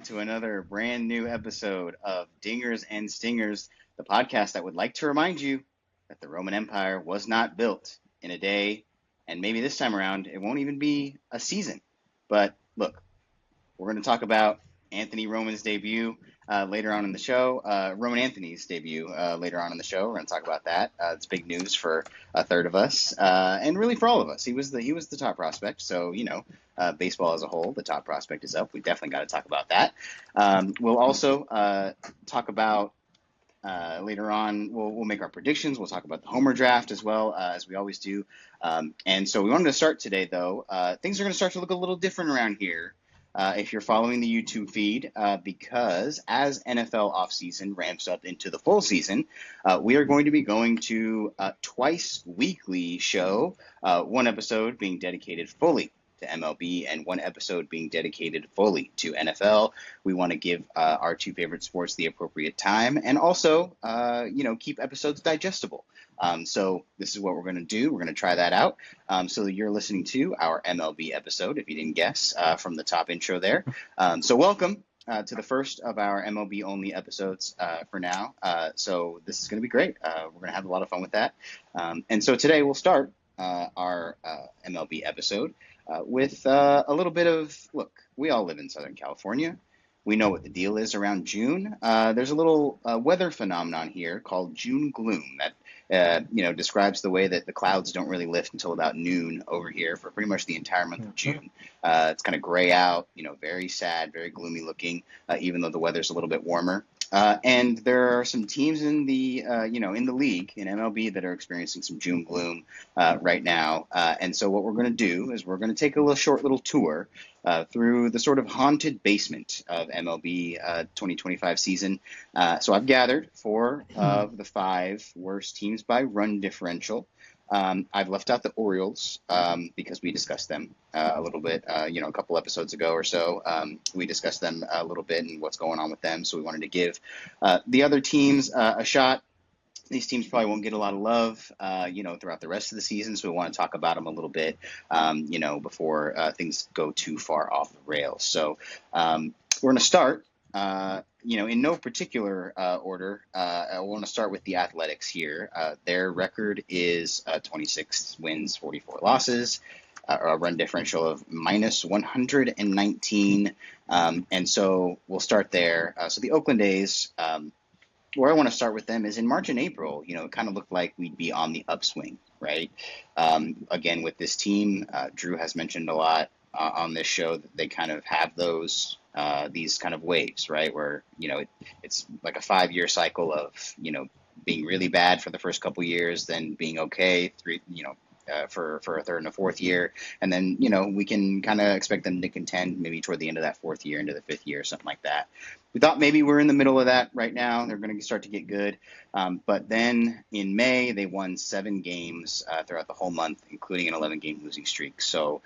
to another brand new episode of Dingers and Stingers, the podcast that would like to remind you that the Roman Empire was not built in a day, and maybe this time around it won't even be a season. But look, we're going to talk about Anthony Roman's debut later on in the show. Roman Anthony's debut later on in the show. We're going to talk about that. It's big news for a third of us, and really for all of us. He was the top prospect. So baseball as a whole, the top prospect is up. We definitely got to talk about that. We'll also talk about. Later on, we'll make our predictions. We'll talk about the Homer draft as well, as we always do. And so we wanted to start today, though. Things are going to start to look a little different around here if you're following the YouTube feed, because as NFL offseason ramps up into the full season, we are going to be going to a twice weekly show, one episode being dedicated fully to MLB and one episode being dedicated fully to NFL. We want to give our two favorite sports the appropriate time and also, keep episodes digestible. So this is what we're going to do. We're going to try that out. So you're listening to our MLB episode, if you didn't guess from the top intro there. So welcome to the first of our MLB only episodes for now. So this is going to be great. We're going to have a lot of fun with that. And so today we'll start our MLB episode with a little bit of, look, we all live in Southern California. We know what the deal is around June. There's a little weather phenomenon here called June gloom that describes the way that the clouds don't really lift until about noon over here for pretty much the entire month of June. It's kind of gray out, very sad, very gloomy looking, even though the weather's a little bit warmer. And there are some teams in the, in the league, in MLB, that are experiencing some June gloom right now. And so what we're going to do is we're going to take a short little tour through the sort of haunted basement of MLB 2025 season. So I've gathered 4 of the 5 worst teams by run differential. I've left out the Orioles because we discussed them a little bit, a couple episodes ago or so. We discussed them a little bit and what's going on with them. So we wanted to give the other teams a shot. These teams probably won't get a lot of love, throughout the rest of the season. So we want to talk about them a little bit, before things go too far off the rails. So we're going to start. In no particular order, I want to start with the Athletics here. Their record is 26 wins, 44 losses, a run differential of minus 119. And so we'll start there. So the Oakland A's, where I want to start with them is in March and April, it kind of looked like we'd be on the upswing, right? Again, with this team, Drew has mentioned a lot on this show that they kind of have these kind of waves, right? Where, it's like a 5-year cycle of, being really bad for the first couple years, then being okay, for a third and a fourth year. And then, we can kind of expect them to contend maybe toward the end of that 4th year into the 5th year, something like that. We thought maybe we're in the middle of that right now. They're going to start to get good. But then in May, they won 7 games throughout the whole month, including an 11-game losing streak. So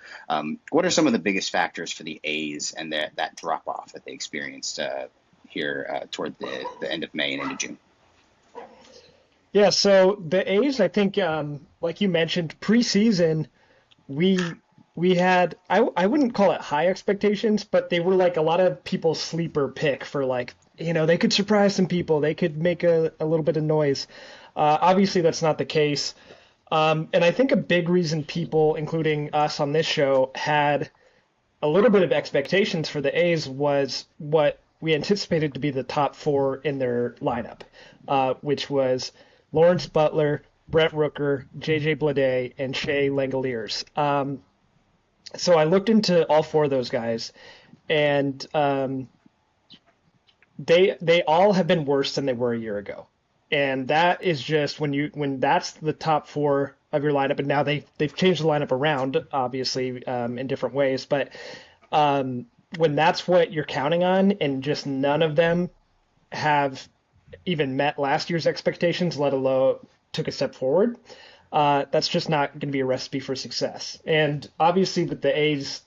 what are some of the biggest factors for the A's and that drop-off that they experienced here toward the end of May and into June? Yeah, so the A's, I think, like you mentioned, preseason, we had, I wouldn't call it high expectations, but they were like a lot of people's sleeper pick for they could surprise some people. They could make a little bit of noise. Obviously, that's not the case. And I think a big reason people, including us on this show, had a little bit of expectations for the A's was what we anticipated to be the top 4 in their lineup, which was Lawrence Butler, Brett Rooker, J.J. Bleday, and Shea Langoliers. So I looked into all 4 of those guys, and they all have been worse than they were a year ago. And that is just when that's the top 4 of your lineup, and now they've changed the lineup around, obviously, in different ways. But when that's what you're counting on, and just none of them have even met last year's expectations, let alone took a step forward, that's just not going to be a recipe for success. And obviously with the A's,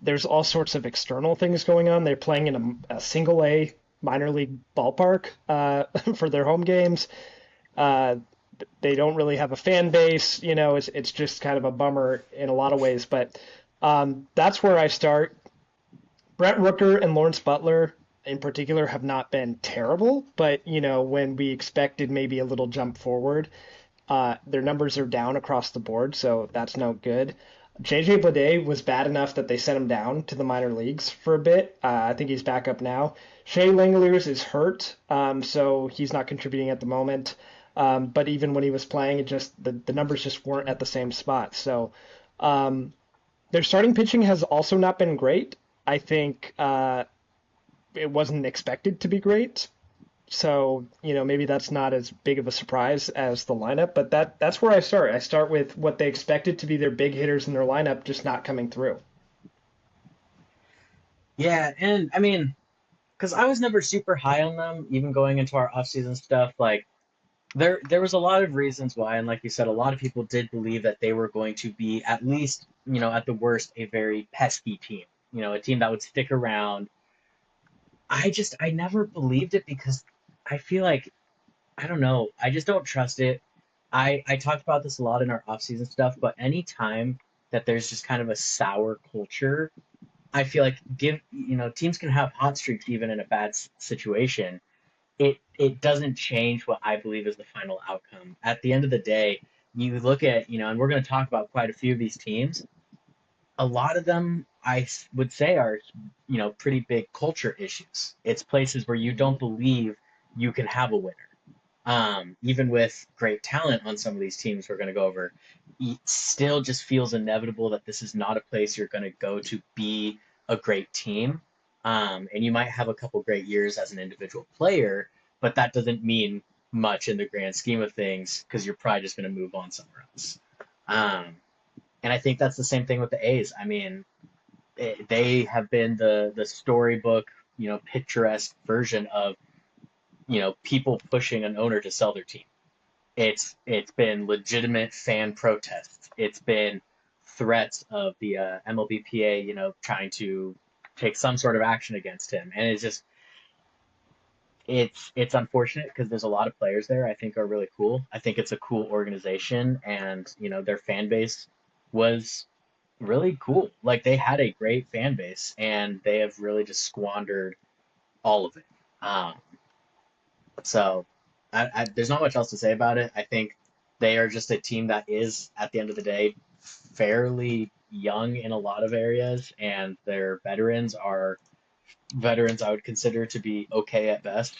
there's all sorts of external things going on. They're playing in a single A minor league ballpark for their home games. They don't really have a fan base. It's just kind of a bummer in a lot of ways. But that's where I start. Brett Rooker and Lawrence Butler in particular have not been terrible, but when we expected maybe a little jump forward, their numbers are down across the board, so that's no good. JJ Bleday was bad enough that they sent him down to the minor leagues for a bit. I think he's back up now. Shea Langeliers is hurt, so he's not contributing at the moment. But even when he was playing, the numbers just weren't at the same spot. So their starting pitching has also not been great. I think it wasn't expected to be great. So, maybe that's not as big of a surprise as the lineup, but that's where I start. I start with what they expected to be their big hitters in their lineup just not coming through. Yeah, and I mean, because I was never super high on them, even going into our offseason stuff. Like there was a lot of reasons why, and like you said, a lot of people did believe that they were going to be at least, at the worst, a very pesky team. A team that would stick around. I never believed it because I feel like I don't know. I just don't trust it. I talked about this a lot in our offseason stuff, but anytime that there's just kind of a sour culture, I feel like teams can have hot streaks even in a bad situation. It doesn't change what I believe is the final outcome. At the end of the day, you look at, and we're going to talk about quite a few of these teams. A lot of them would say are, pretty big culture issues. It's places where you don't believe you can have a winner. Even with great talent on some of these teams we're going to go over, it still just feels inevitable that this is not a place you're going to go to be a great team. And you might have a couple great years as an individual player, but that doesn't mean much in the grand scheme of things because you're probably just going to move on somewhere else. Um, and I think that's the same thing with the A's. I mean, they have been the storybook, picturesque version of people pushing an owner to sell their team. It's been legitimate fan protests. It's been threats of the MLBPA, trying to take some sort of action against him, and it's unfortunate because there's a lot of players there I think are really cool. I think it's a cool organization, and their fan base was really cool. Like they had a great fan base, and they have really just squandered all of it. Um, So there's not much else to say about it. I think they are just a team that is, at the end of the day, fairly young in a lot of areas, and their veterans are veterans I would consider to be okay at best.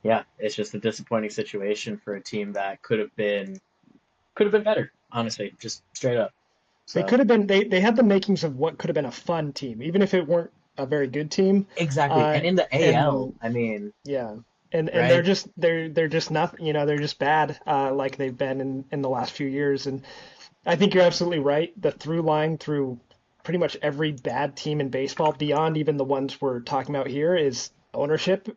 Yeah, it's just a disappointing situation for a team that could have been better, honestly, just straight up. They So could have been they had the makings of what could have been a fun team, even if it weren't a very good team. exactly, Uh, and in the AL, and I mean, yeah, and they're right? just they're just not they're just bad like they've been in the last few years. And I think you're absolutely right. The through line through pretty much every bad team in baseball, beyond even the ones we're talking about here, is ownership.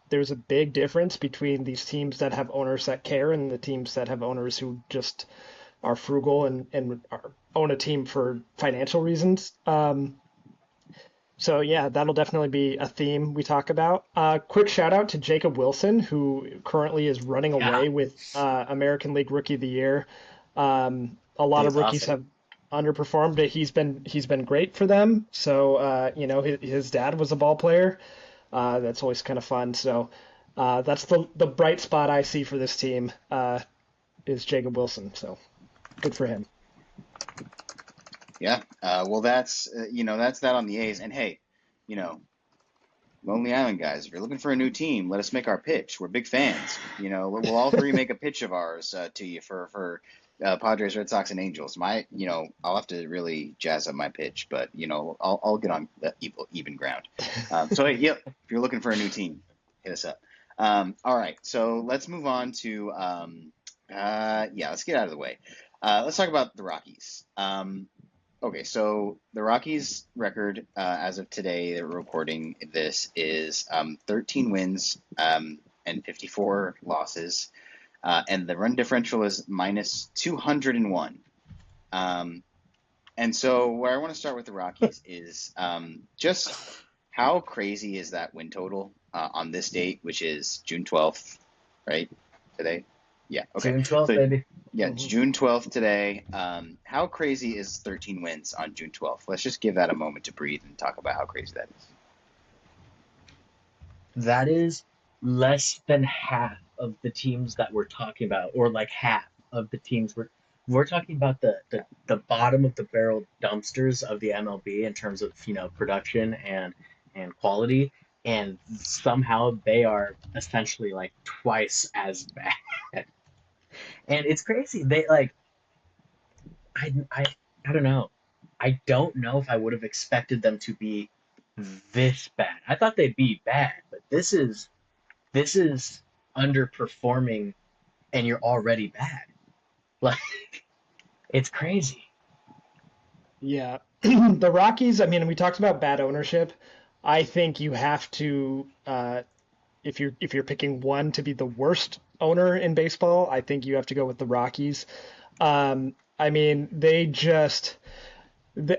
There's a big difference between these teams that have owners that care and the teams that have owners who just are frugal and own a team for financial reasons. So yeah, that'll definitely be a theme we talk about. Quick shout out to Jacob Wilson, who currently is running Yeah, away with American League Rookie of the Year. A lot of he's rookies awesome. have underperformed, but he's been great for them. So his dad was a ball player. That's always kind of fun. So that's the bright spot I see for this team is Jacob Wilson. So good for him. Yeah. Well, that's that on the A's. And hey, you know, Lonely Island guys, if you're looking for a new team, let us make our pitch. We're big fans. We'll all three make a pitch of ours to you for Padres, Red Sox, and Angels. I'll have to really jazz up my pitch, but I'll get on the even ground. So hey, yep, if you're looking for a new team, hit us up. All right, so let's move on to yeah, let's get out of the way. Let's talk about the Rockies. Okay, so the Rockies' record as of today that we're recording this is 13 wins and 54 losses, and the run differential is minus 201. Um, and so where I want to start with the Rockies is just how crazy is that win total on this date, which is June 12th, right? Today. Yeah. Okay. June 12th, So baby. yeah, it's Hmm. June 12th today. How crazy is 13 wins on June 12th? Let's just give that a moment to breathe and talk about how crazy that is. That is less than half of the teams that we're talking about, or like half of the teams we're talking about the bottom of the barrel dumpsters of the MLB in terms of, production and quality, and somehow they are essentially like twice as bad. And it's crazy. They like I I I don't know. I don't know if I would have expected them to be this bad. I thought they'd be bad, but this is underperforming and you're already bad. Like it's crazy. Yeah. The Rockies, I mean, we talked about bad ownership. I think you have to, if you're picking one to be the worst owner in baseball, I think you have to go with the Rockies. I mean,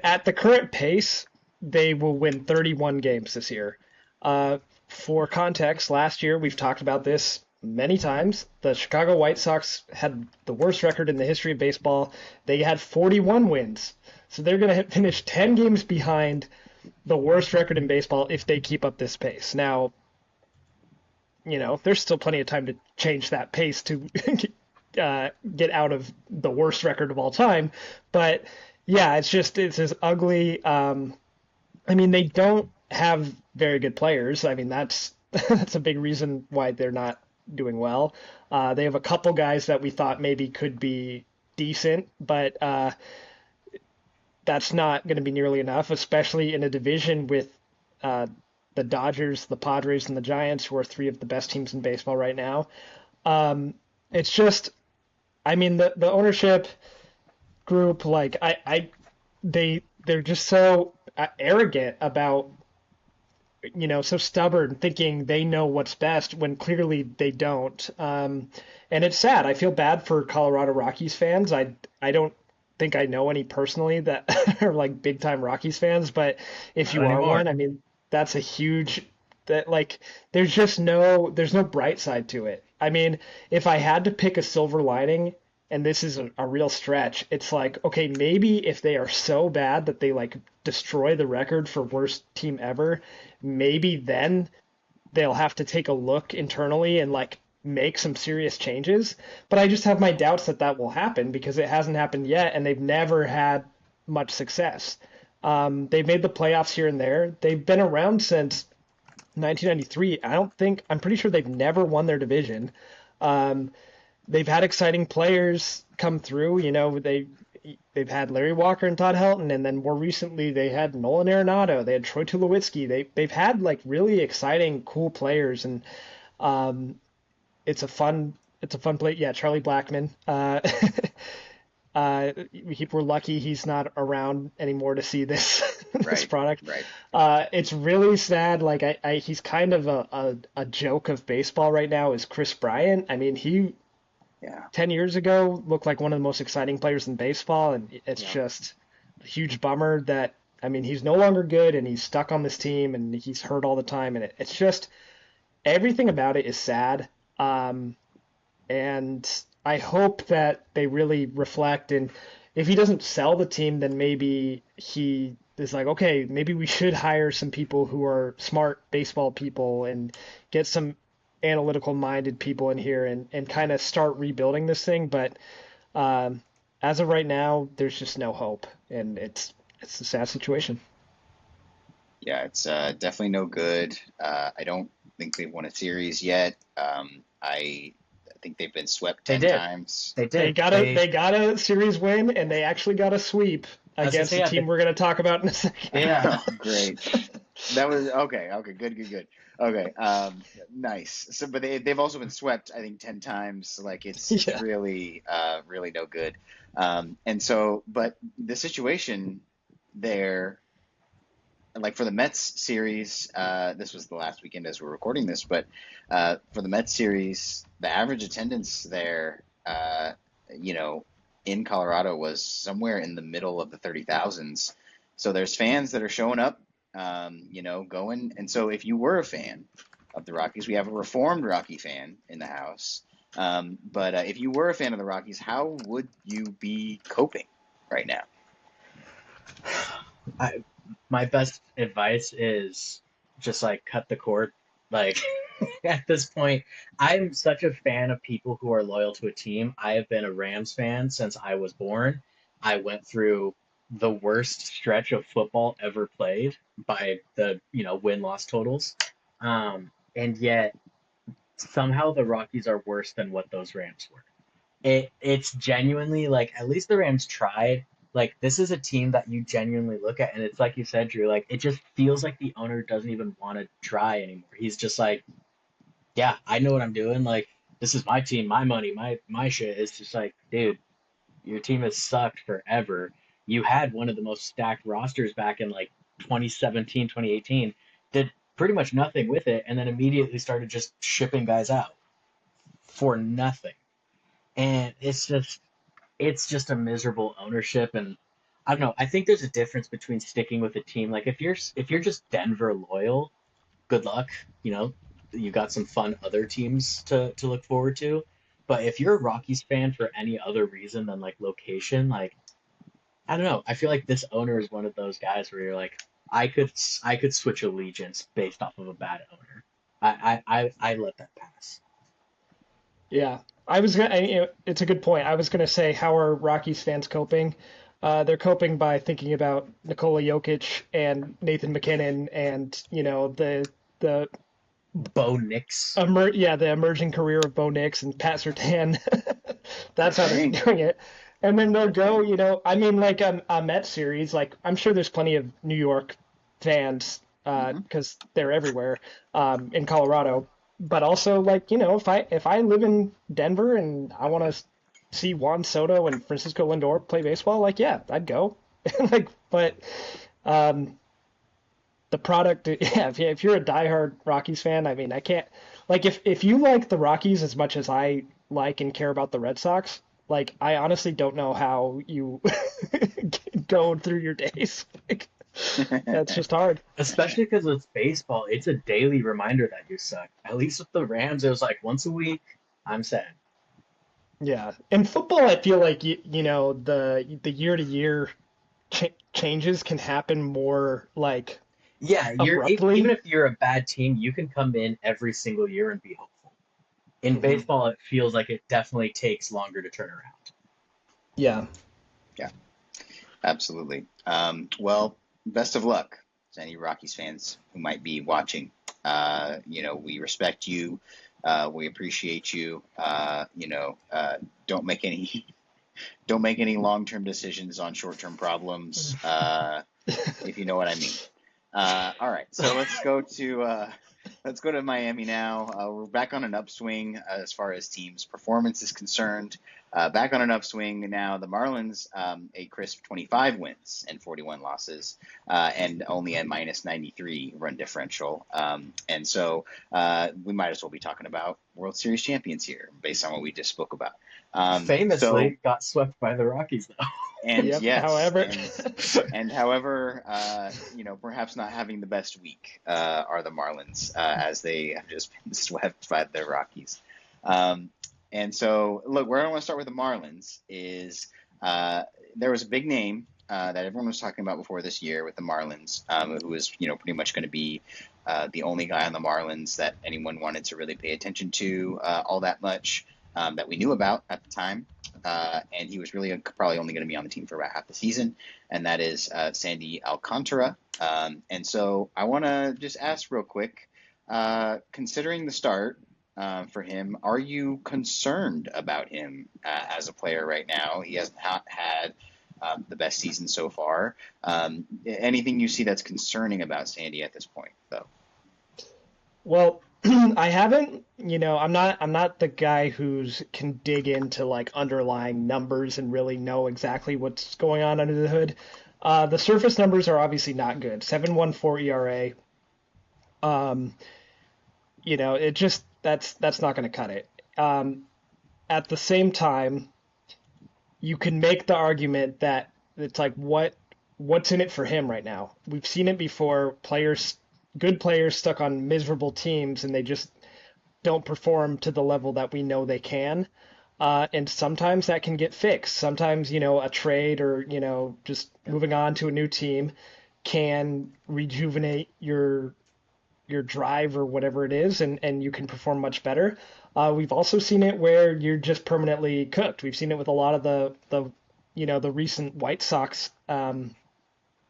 at the current pace, they will win 31 games this year. Uh, for context, last year we've talked about this many times. The Chicago White Sox had the worst record in the history of baseball. They had 41 wins, so they're going to finish 10 games behind the worst record in baseball if they keep up this pace. Now, there's still plenty of time to change that pace to get out of the worst record of all time. But yeah, it's ugly. I mean, they don't have very good players. I mean, that's that's a big reason why they're not doing well. They have a couple guys that we thought maybe could be decent, but that's not going to be nearly enough, especially in a division with uh, the Dodgers, the Padres, and the Giants, who are three of the best teams in baseball right now. It's just, I mean, the ownership group, like they're just so arrogant about, so stubborn, thinking they know what's best when clearly they don't. And it's sad. I feel bad for Colorado Rockies fans. I don't think I know any personally that are like big time Rockies fans, but if Not you are one, anymore. I mean, that's a huge that like there's no bright side to it. I mean, if I had to pick a silver lining, and this is a real stretch, it's like, okay, maybe if they are so bad that they like destroy the record for worst team ever, maybe then they'll have to take a look internally and like make some serious changes. But I just have my doubts that that will happen because it hasn't happened yet, and they've never had much success. They've made the playoffs here and there. They've been around since 1993. I'm pretty sure they've never won their division. Um, they've had exciting players come through. They've had Larry Walker and Todd Helton, and then more recently they had Nolan Arenado, they had Troy Tulowitzki. They've had like really exciting, cool players, and um, it's a fun play. Yeah, Charlie Blackmon. We're lucky he's not around anymore to see this this Right. product. Right. It's really sad. Like he's kind of a joke of baseball right now. Is Chris Bryant? I mean, he Yeah. 10 years ago looked like one of the most exciting players in baseball, and it's Yeah. just a huge bummer that, I mean, he's no longer good and he's stuck on this team and he's hurt all the time, and it's just everything about it is sad. Um, and I hope that they really reflect, and if he doesn't sell the team, then maybe he is like, okay, maybe we should hire some people who are smart baseball people and get some analytical minded people in here and kind of start rebuilding this thing. But um, as of right now, there's just no hope, and it's a sad situation. Yeah, it's definitely no good. I don't think they've won a series yet. I think they've been swept They 10 did. times. They They did. got a They they got a series win, and they actually got a sweep I was gonna against say a yeah, team we're going to talk about in a second. yeah. Oh, great. That was okay. Okay, good, good, good. Okay, nice. So, but they've also been swept, I think, 10 times. Like it's Yeah. really, really no good. And so, but the situation there, like for the Mets series, this was the last weekend as we're recording this, but for the Mets series, the average attendance there, you know, in Colorado was somewhere in the middle of the 30,000s. So there's fans that are showing up, going. And so if you were a fan of the Rockies, we have a reformed Rocky fan in the house. But if you were a fan of the Rockies, how would you be coping right now? I, my best advice is just like cut the cord. Like at this point, I'm such a fan of people who are loyal to a team. I have been a Rams fan since I was born. I went through the worst stretch of football ever played by the, win-loss totals. And yet somehow the Rockies are worse than what those Rams were. It's genuinely like at least the Rams tried. Like this is a team that you genuinely look at, and it's like you said, Drew. Like it just feels like the owner doesn't even want to try anymore. He's just like, yeah, I know what I'm doing. Like this is my team, my money, my shit. It's just like, dude, your team has sucked forever. You had one of the most stacked rosters back in like 2017, 2018. Did pretty much nothing with it, and then immediately started just shipping guys out for nothing. And it's just a miserable ownership. And I don't know, I think there's a difference between sticking with a team. Like if you're just Denver loyal, good luck. you know you got some fun other teams to look forward to. But if you're a Rockies fan for any other reason than like location, like I don't know, I feel like this owner is one of those guys where you're like, I could switch allegiance based off of a bad owner. I let that pass. Yeah, I was gonna. It's a good point. I was gonna say, how are Rockies fans coping? They're coping by thinking about Nikola Jokic and Nathan McKinnon, and the Bo Nix. the emerging career of Bo Nix and Pat Surtain. That's how they're Dang. doing it. And then they'll go, I mean, like a Mets series. Like I'm sure there's plenty of New York fans Hmm. because they're everywhere in Colorado. But also, like, if I live in Denver and I want to see Juan Soto and Francisco Lindor play baseball, like, yeah, I'd go. Like, but um, the product, yeah, if you're a diehard Rockies fan, I mean, I can't, like, if you like the Rockies as much as I like and care about the Red Sox, like, I honestly don't know how you go through your days. Like, that's just hard. Especially because it's baseball, it's a daily reminder that you suck. At least with the Rams, it was like once a week. I'm sad. Yeah. In football, I feel like the year to year changes can happen more like Yeah, even abruptly. if you're a bad team, you can come in every single year and be hopeful. In Hmm. baseball, it feels like it definitely takes longer to turn around. Yeah. Yeah, absolutely. Well, best of luck to any Rockies fans who might be watching. We respect you. We appreciate you. Don't make any don't make any long-term decisions on short-term problems. If you know what I mean. All right, so let's go to Miami now. We're back on an upswing as far as teams' performance is concerned. Back on an upswing now. The Marlins, a crisp 25 wins and 41 losses, and only a minus 93 run differential. And so we might as well be talking about World Series champions here, based on what we just spoke about. So Famously got swept by the Rockies, though. and Yep. yes, However, and however, perhaps not having the best week are the Marlins as they have just been swept by the Rockies. Um, and so, look, where I want to start with the Marlins is there was a big name that everyone was talking about before this year with the Marlins, who was, pretty much going to be the only guy on the Marlins that anyone wanted to really pay attention to all that much that we knew about at the time. And he was really probably only going to be on the team for about half the season, and that is Sandy Alcantara. And so I want to just ask real quick, considering the start for him, are you concerned about him as a player right now? He has not had the best season so far. Anything you see that's concerning about Sandy at this point, though? well, I haven't, I'm not the guy who's can dig into like underlying numbers and really know exactly what's going on under the hood. The surface numbers are obviously not good. 7.14 ERA. Um, it just that's not going to cut it. At the same time, you can make the argument that it's like what's in it for him right now. We've seen it before. Good players stuck on miserable teams, and they just don't perform to the level that we know they can. And sometimes that can get fixed. Sometimes, a trade or, just moving on to a new team can rejuvenate your drive or whatever it is, and you can perform much better. We've also seen it where you're just permanently cooked. We've seen it with a lot of the recent White Sox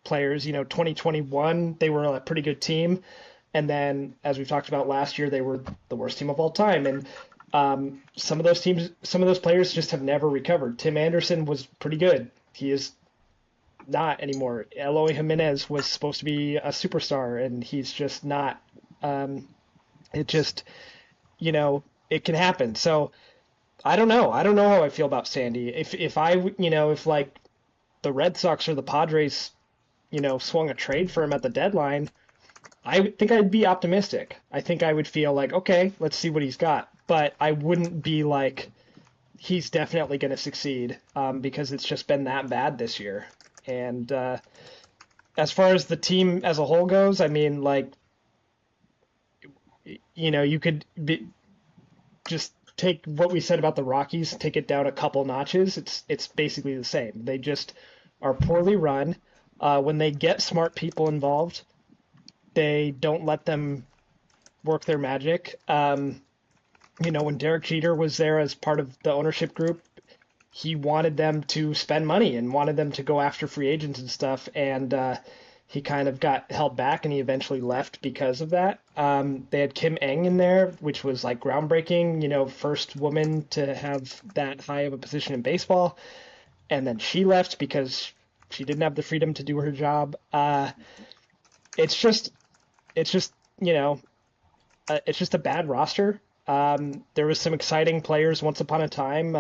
players. 2021 they were a pretty good team, and then as we've talked about last year, they were the worst team of all time. And some of those players just have never recovered. Tim Anderson was pretty good. He is not anymore. Eloy Jimenez was supposed to be a superstar, and he's just not. It just, it can happen. So I don't know. I don't know how I feel about Sandy. If like the Red Sox or the Padres, swung a trade for him at the deadline, I think I'd be optimistic. I think I would feel like, okay, let's see what he's got. But I wouldn't be like, he's definitely going to succeed, because it's just been that bad this year. And as far as the team as a whole goes, I mean, like, you could just take what we said about the Rockies, take it down a couple notches. It's basically the same. They just are poorly run. When they get smart people involved, they don't let them work their magic. When Derek Jeter was there as part of the ownership group, he wanted them to spend money and wanted them to go after free agents and stuff. And he kind of got held back, and he eventually left because of that. They had Kim Eng in there, which was like groundbreaking, first woman to have that high of a position in baseball. And then she left because she didn't have the freedom to do her job. It's just, it's just a bad roster. There was some exciting players once upon a time,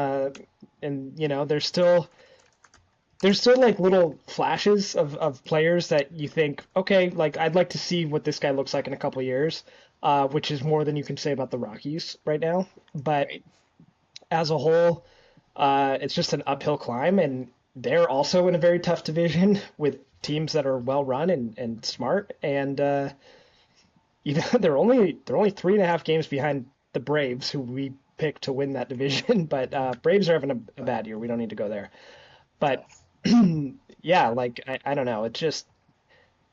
and there's still like little flashes of players that you think, okay, like I'd like to see what this guy looks like in a couple of years, which is more than you can say about the Rockies right now. But as a whole, it's just an uphill climb, and they're also in a very tough division with teams that are well run and smart, and they're only 3.5 games behind the Braves, who we picked to win that division. But Braves are having a bad year. We don't need to go there. But yeah, like I don't know. It's just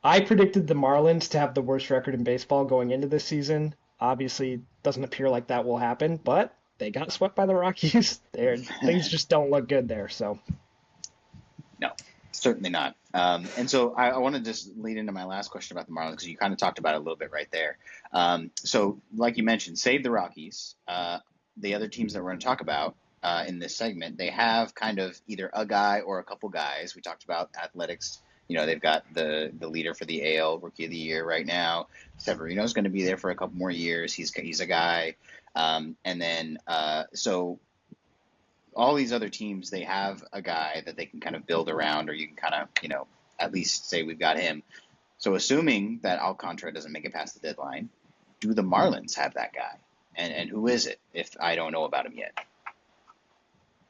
I predicted the Marlins to have the worst record in baseball going into this season. Obviously, doesn't appear like that will happen, but they got swept by the Rockies. Things just don't look good there. So No, certainly not. And so I want to just lead into my last question about the Marlins, because you kind of talked about it a little bit right there. So like you mentioned, save the Rockies. The other teams that we're going to talk about in this segment, they have kind of either a guy or a couple guys. We talked about Athletics. They've got the leader for the AL Rookie of the Year right now. Severino's going to be there for a couple more years. He's a guy. And then so all these other teams, they have a guy that they can kind of build around, or you can kind of, at least say we've got him. So assuming that Alcantara doesn't make it past the deadline, do the Marlins have that guy? And who is it, if I don't know about him yet?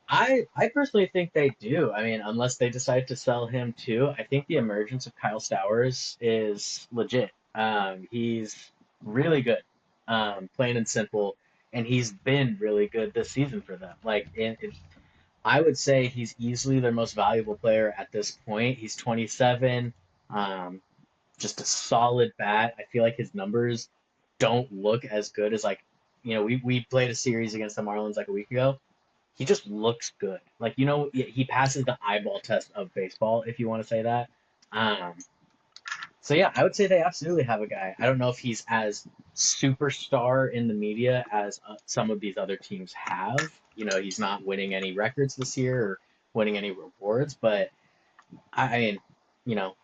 I personally think they do. I mean, unless they decide to sell him too, I think the emergence of Kyle Stowers is legit. He's really good, plain and simple, and he's been really good this season for them. I would say he's easily their most valuable player at this point. He's 27, just a solid bat. I feel like his numbers don't look as good as we played a series against the Marlins like a week ago. He just looks good. He passes the eyeball test of baseball, if you want to say that. So yeah, I would say they absolutely have a guy. I don't know if he's as superstar in the media as some of these other teams have. He's not winning any records this year or winning any rewards, but I mean,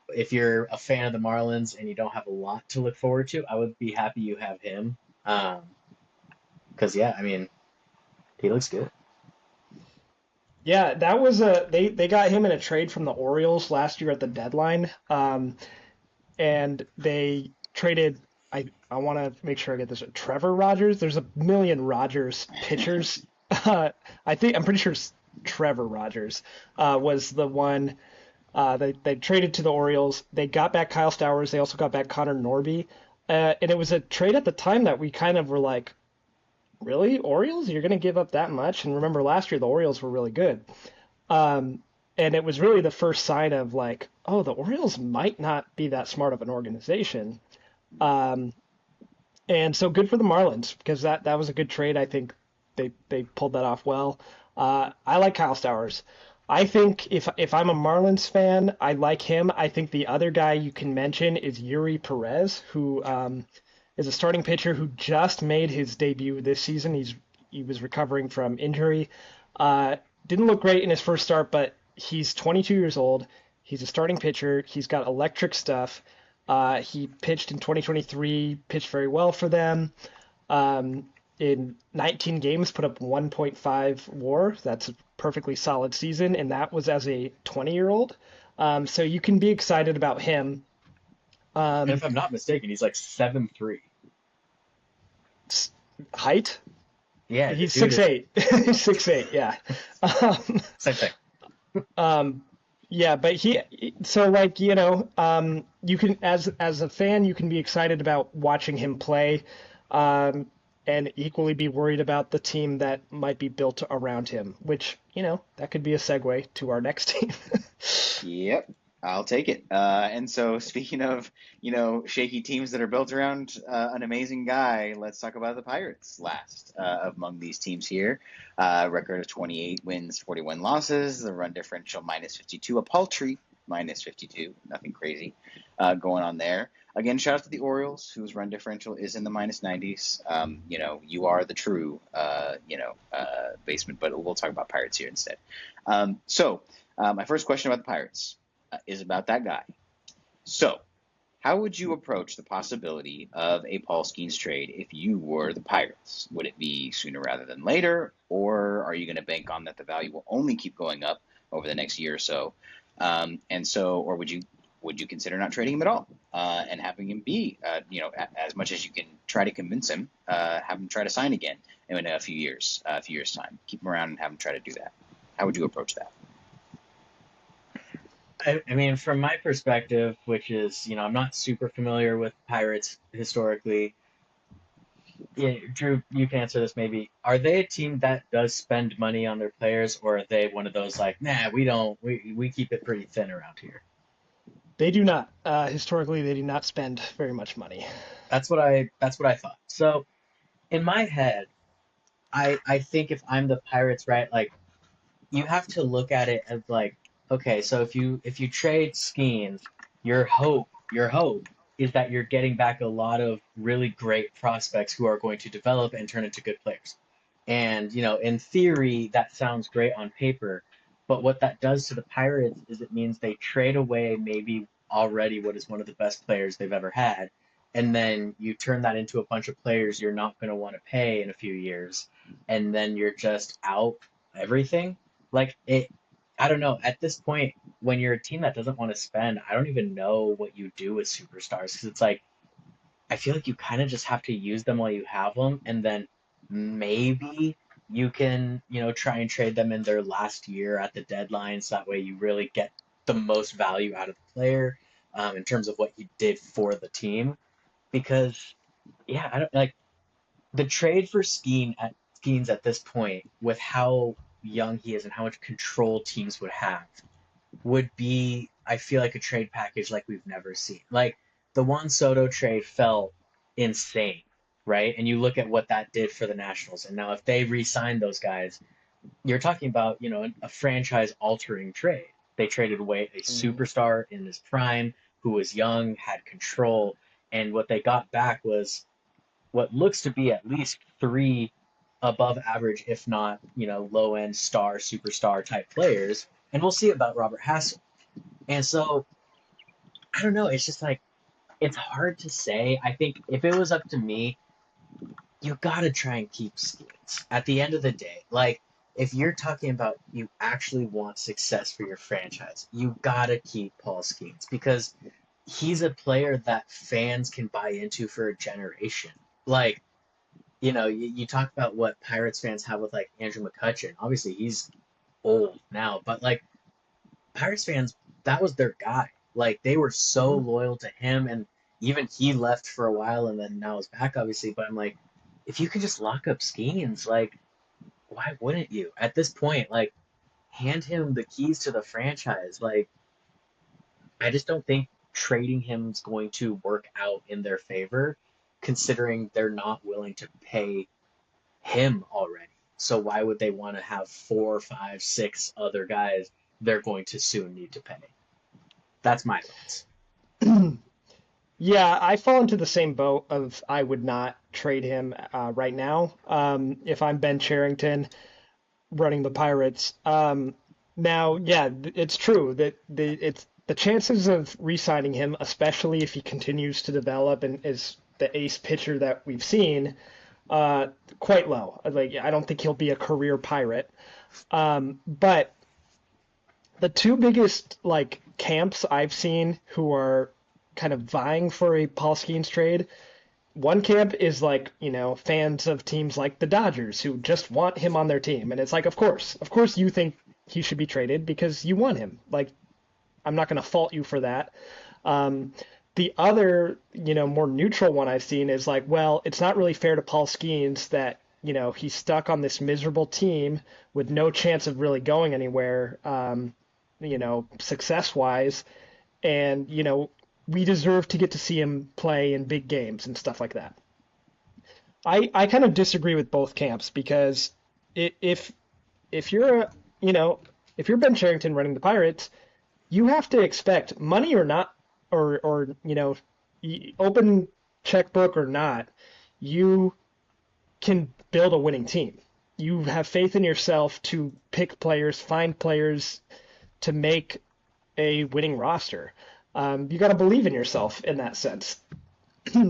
if you're a fan of the Marlins and you don't have a lot to look forward to, I would be happy you have him. Because yeah, I mean, he looks good. yeah, that was they got him in a trade from the Orioles last year at the deadline, and they traded. I want to make sure I get this. Trevor Rogers. There's a million Rogers pitchers. I'm pretty sure Trevor Rogers was the one. They traded to the Orioles. They got back Kyle Stowers. They also got back Connor Norby. And it was a trade at the time that we kind of were like, really, Orioles? You're going to give up that much? And remember, last year the Orioles were really good. Um, and it was really the first sign of like, oh, the Orioles might not be that smart of an organization. Um, and so good for the Marlins because that was a good trade. I think they pulled that off well. I like Kyle Stowers. I think if I'm a Marlins fan, I like him. I think the other guy you can mention is Yuri Perez, who is a starting pitcher who just made his debut this season. He was recovering from injury. Uh, didn't look great in his first start, but he's 22 years old. He's a starting pitcher. He's got electric stuff. He pitched in 2023, pitched very well for them. Um, in 19 games, put up 1.5 WAR. That's a perfectly solid season, and that was as a 20-year-old. So you can be excited about him. And Um, if I'm not mistaken, he's like 7'3". height? Yeah, the He's dude six is eight. He's 6'8", yeah. Um, same thing. um, yeah, but so like, you can as a fan, you can be excited about watching him play, um, and equally be worried about the team that might be built around him, which, that could be a segue to our next team. Yep, I'll take it. And so, speaking of, shaky teams that are built around an amazing guy, let's talk about the Pirates last among these teams here. Record of 28 wins, 41 losses. The run differential -52, a paltry -52. Nothing crazy going on there. Again, shout out to the Orioles, whose run differential is in the -90s. You are the true, basement, but we'll talk about Pirates here instead. My first question about the Pirates is about that guy. So, how would you approach the possibility of a Paul Skenes trade if you were the Pirates? Would it be sooner rather than later, or are you going to bank on that the value will only keep going up over the next year or so? Or would you consider not trading him at all and having him be, as much as you can try to convince him, have him try to sign again in a few years time. Keep him around and have him try to do that. How would you approach that? I mean, from my perspective, which is, I'm not super familiar with Pirates historically. Yeah, Drew, you can answer this maybe. Are they a team that does spend money on their players, or are they one of those like, nah, we don't, we keep it pretty thin around here? They do not. Historically, they do not spend very much money. That's what I thought. So in my head, I think if I'm the Pirates, right, like you have to look at it as like, okay, so if you trade Skeens, your hope is that you're getting back a lot of really great prospects who are going to develop and turn into good players. And, in theory, that sounds great on paper, but what that does to the Pirates is it means they trade away maybe already what is one of the best players they've ever had. And then you turn that into a bunch of players you're not going to want to pay in a few years. And then you're just out everything. Like I don't know. At this point, when you're a team that doesn't want to spend, I don't even know what you do with superstars because it's like I feel like you kind of just have to use them while you have them, and then maybe you can, try and trade them in their last year at the deadline, so that way you really get the most value out of the player in terms of what he did for the team. Because, yeah, I don't like the trade for Skeens at this point with how young he is and how much control teams would have would be, I feel like a trade package like we've never seen. Like the Juan Soto trade felt insane, right? And you look at what that did for the Nationals. And now if they re-signed those guys, you're talking about, a franchise altering trade. They traded away a Mhm. superstar in his prime who was young, had control, and what they got back was what looks to be at least three above average, if not, low end star, superstar type players. And we'll see about Robert Hassel. And so I don't know. It's just like it's hard to say. I think if it was up to me, you gotta try and keep Skeens. At the end of the day, like if you're talking about you actually want success for your franchise, you gotta keep Paul Skeens because he's a player that fans can buy into for a generation. Like, you talk about what Pirates fans have with like Andrew McCutchen. Obviously, he's old now, but like Pirates fans, that was their guy. Like they were so Mhm. loyal to him, and even he left for a while, and then now is back, obviously. But I'm like, if you could just lock up Skenes, like, why wouldn't you? At this point, like, hand him the keys to the franchise. Like, I just don't think trading him is going to work out in their favor, considering they're not willing to pay him already. So why would they want to have 4, 5, 6 other guys they're going to soon need to pay? That's my thoughts. Yeah, I fall into the same boat of I would not trade him right now. If I'm Ben Cherington running the Pirates. Now, yeah, it's true that the chances of re-signing him, especially if he continues to develop and is the ace pitcher that we've seen, uh, quite low. Like, I don't think he'll be a career Pirate. But the two biggest like camps I've seen who are kind of vying for a Paul Skeens trade, one camp is like, fans of teams like the Dodgers who just want him on their team. And it's like, of course you think he should be traded because you want him. Like, I'm not going to fault you for that. Um, the other, more neutral one I've seen is like, well, it's not really fair to Paul Skeens that, he's stuck on this miserable team with no chance of really going anywhere, success wise. And, we deserve to get to see him play in big games and stuff like that. I kind of disagree with both camps because if if you're if you're Ben Cherington running the Pirates, you have to expect money or not, or open checkbook or not, you can build a winning team. You have faith in yourself to pick players, find players to make a winning roster. You got to believe in yourself in that sense.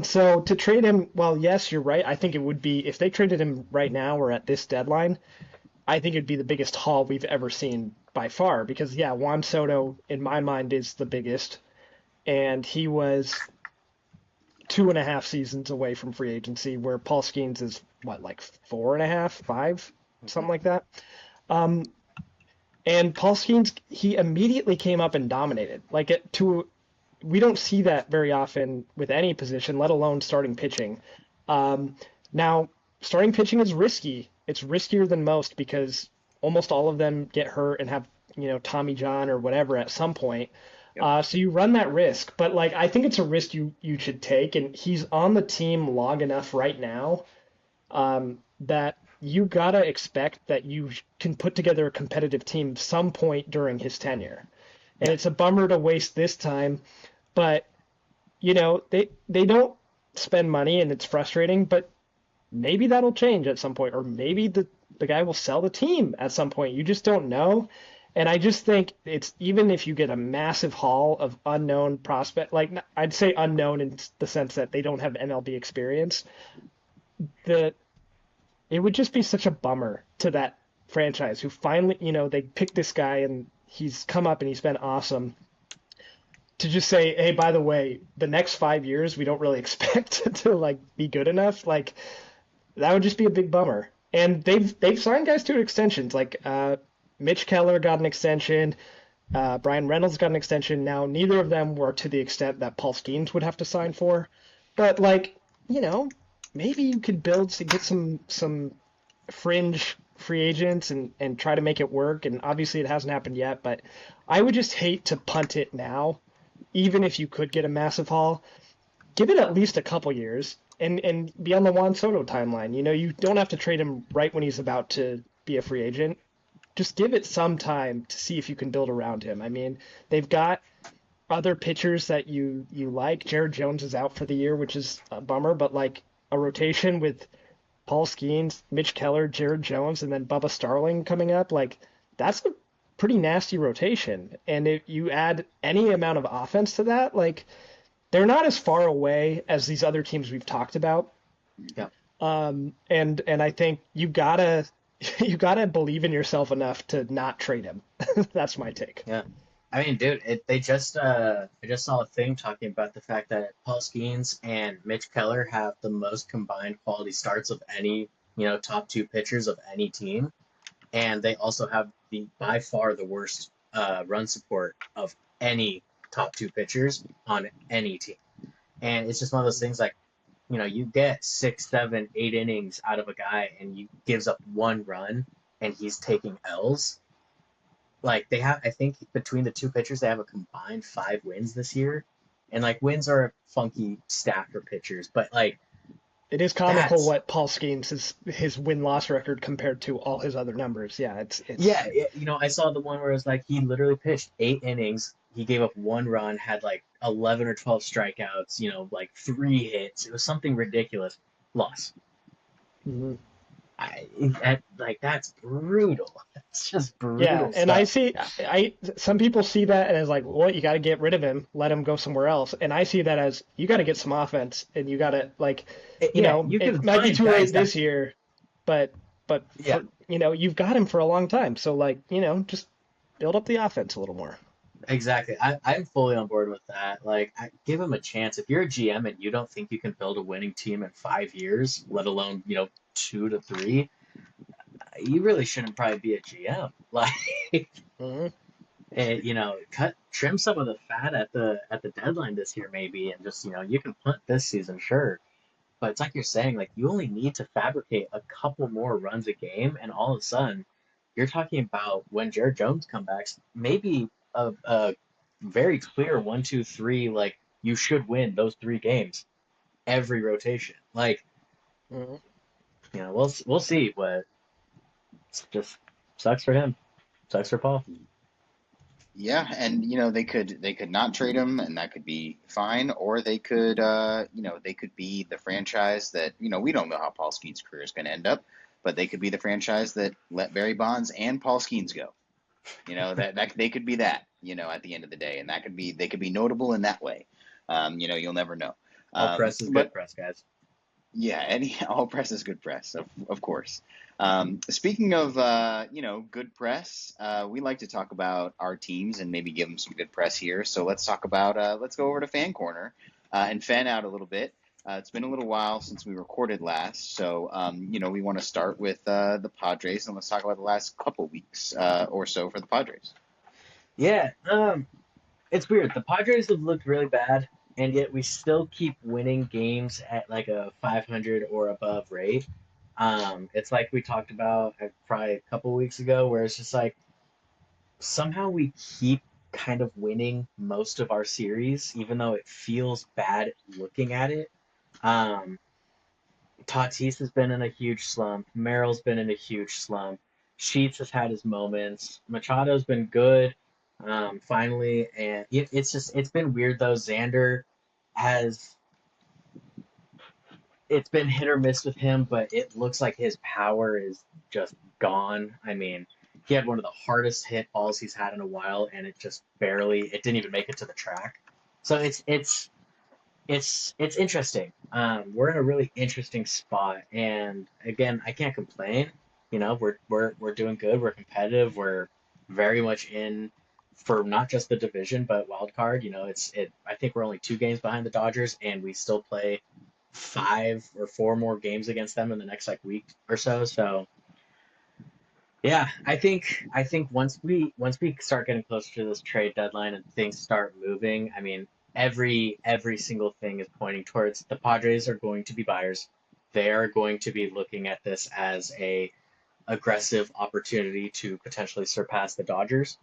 So to trade him, well, yes, you're right. I think it would be if they traded him right now or at this deadline. I think it'd be the biggest haul we've ever seen by far because yeah, Juan Soto in my mind is the biggest, and he was 2.5 seasons away from free agency, where Paul Skeens is what, like 4.5, 5, something like that. Um, and Paul Skeens, he immediately came up and dominated. We don't see that very often with any position, let alone starting pitching. Now, starting pitching is risky. It's riskier than most because almost all of them get hurt and have, Tommy John or whatever at some point. Yep. So you run that risk, but like I think it's a risk you should take, and he's on the team long enough right now that you gotta expect that you can put together a competitive team some point during his tenure. And it's a bummer to waste this time, but they don't spend money and it's frustrating, but maybe that'll change at some point, or maybe the guy will sell the team at some point. You just don't know. And I just think it's even if you get a massive haul of unknown prospect, like I'd say unknown in the sense that they don't have MLB experience, that it would just be such a bummer to that franchise who finally, they picked this guy and he's come up and he's been awesome. To just say, hey, by the way, the next 5 years we don't really expect to like be good enough. Like that would just be a big bummer. And they've signed guys to extensions. Like Mitch Keller got an extension. Brian Reynolds got an extension. Now neither of them were to the extent that Paul Skeens would have to sign for. But like maybe you could build to get some fringe free agents and try to make it work. And obviously it hasn't happened yet. But I would just hate to punt it now, even if you could get a massive haul. Give it at least a couple years and be on the Juan Soto timeline. You don't have to trade him right when he's about to be a free agent. Just give it some time to see if you can build around him. I mean, they've got other pitchers that you like. Jared Jones is out for the year, which is a bummer, but like a rotation with Paul Skeens, Mitch Keller, Jared Jones, and then Bubba Starling coming up, like that's a pretty nasty rotation. And if you add any amount of offense to that, like they're not as far away as these other teams we've talked about. Yeah. And I think you gotta believe in yourself enough to not trade him. That's my take. Yeah. I mean, dude, I just saw a thing talking about the fact that Paul Skeens and Mitch Keller have the most combined quality starts of any, top two pitchers of any team. And they also have by far the worst run support of any top two pitchers on any team. And it's just one of those things like you get 6, 7, 8 innings out of a guy and you gives up 1 run and he's taking L's. Like they have, I think between the two pitchers, they have a combined 5 wins this year. And like wins are a funky stat for pitchers, but like It is comical that's what Paul Skenes his win loss record compared to all his other numbers. Yeah, it's yeah, I saw the one where it's like he literally pitched 8 innings. He gave up 1 run, had like 11 or 12 strikeouts, like 3 hits. It was something ridiculous. Loss. mhm. I like that's brutal. It's just Yeah, brutal and I stuff. see I some people see that as like, well, you got to get rid of him, let him go somewhere else, and I see that as you got to get some offense, and you got to like, Yeah, you it can might be find too late guys that this year, but yeah, for you've got him for a long time, so like just build up the offense a little more. exactly. I'm fully on board with that. Like, give him a chance. If you're a GM and you don't think you can build a winning team in 5 years, let alone 2 to 3, you really shouldn't probably be a GM. Like, Hmm. trim some of the fat at the deadline this year maybe, and just you can punt this season, sure. But it's like you're saying, like you only need to fabricate a couple more runs a game, and all of a sudden, you're talking about when Jared Jones comes back, maybe a very clear 1, 2, 3. Like you should win those 3 games every rotation. Like Hmm. we'll see, but it's just sucks for him, sucks for Paul. Yeah, and they could not trade him, and that could be fine, or they could be the franchise that we don't know how Paul Skeens' career is going to end up, but they could be the franchise that let Barry Bonds and Paul Skeens go. That they could be that at the end of the day, and they could be notable in that way. You'll never know. All press is good But press, guys. yeah, all press is good press, of course. Speaking of good press, we like to talk about our teams and maybe give them some good press here. So let's go over to Fan Corner and fan out a little bit. It's been a little while since we recorded last, so we want to start with the Padres, and let's talk about the last couple weeks or so for the Padres. Yeah, it's weird. The Padres have looked really bad, and yet we still keep winning games at like a 500 or above rate. It's like we talked about probably a couple weeks ago, where it's just like somehow we keep kind of winning most of our series, even though it feels bad looking at it. Um, Tatis has been in a huge slump. Merrill's been in a huge slump. Sheets has had his moments. Machado's been good, finally, and it's been weird though. Xander has it's been hit or miss with him, but it looks like his power is just gone. I mean, he had one of the hardest hit balls he's had in a while, and it didn't even make it to the track. So it's interesting. We're in a really interesting spot, and again, I can't complain. We're doing good. We're competitive. We're very much in for not just the division, but wild card. I think we're only 2 games behind the Dodgers, and we still play 5 or 4 more games against them in the next like week or so. So yeah, I think once we start getting closer to this trade deadline and things start moving, I mean, every single thing is pointing towards the Padres are going to be buyers. They are going to be looking at this as a aggressive opportunity to potentially surpass the Dodgers.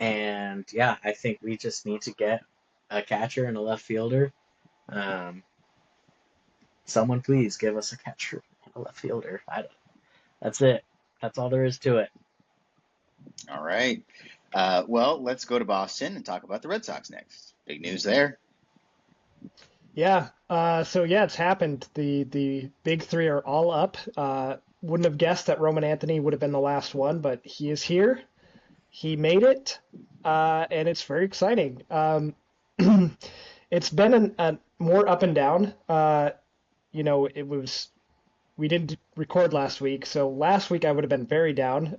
And yeah, I think we just need to get a catcher and a left fielder. Um, Someone please give us a catcher and a left fielder. That's it. That's all there is to it. All right. Well, let's go to Boston and talk about the Red Sox next. Big news there. Yeah. So yeah, it's happened. The big three are all up. Wouldn't have guessed that Roman Anthony would have been the last one, but he is here. He made it, and it's very exciting. It's been a more up and down. It was we didn't record last week, so last week I would have been very down,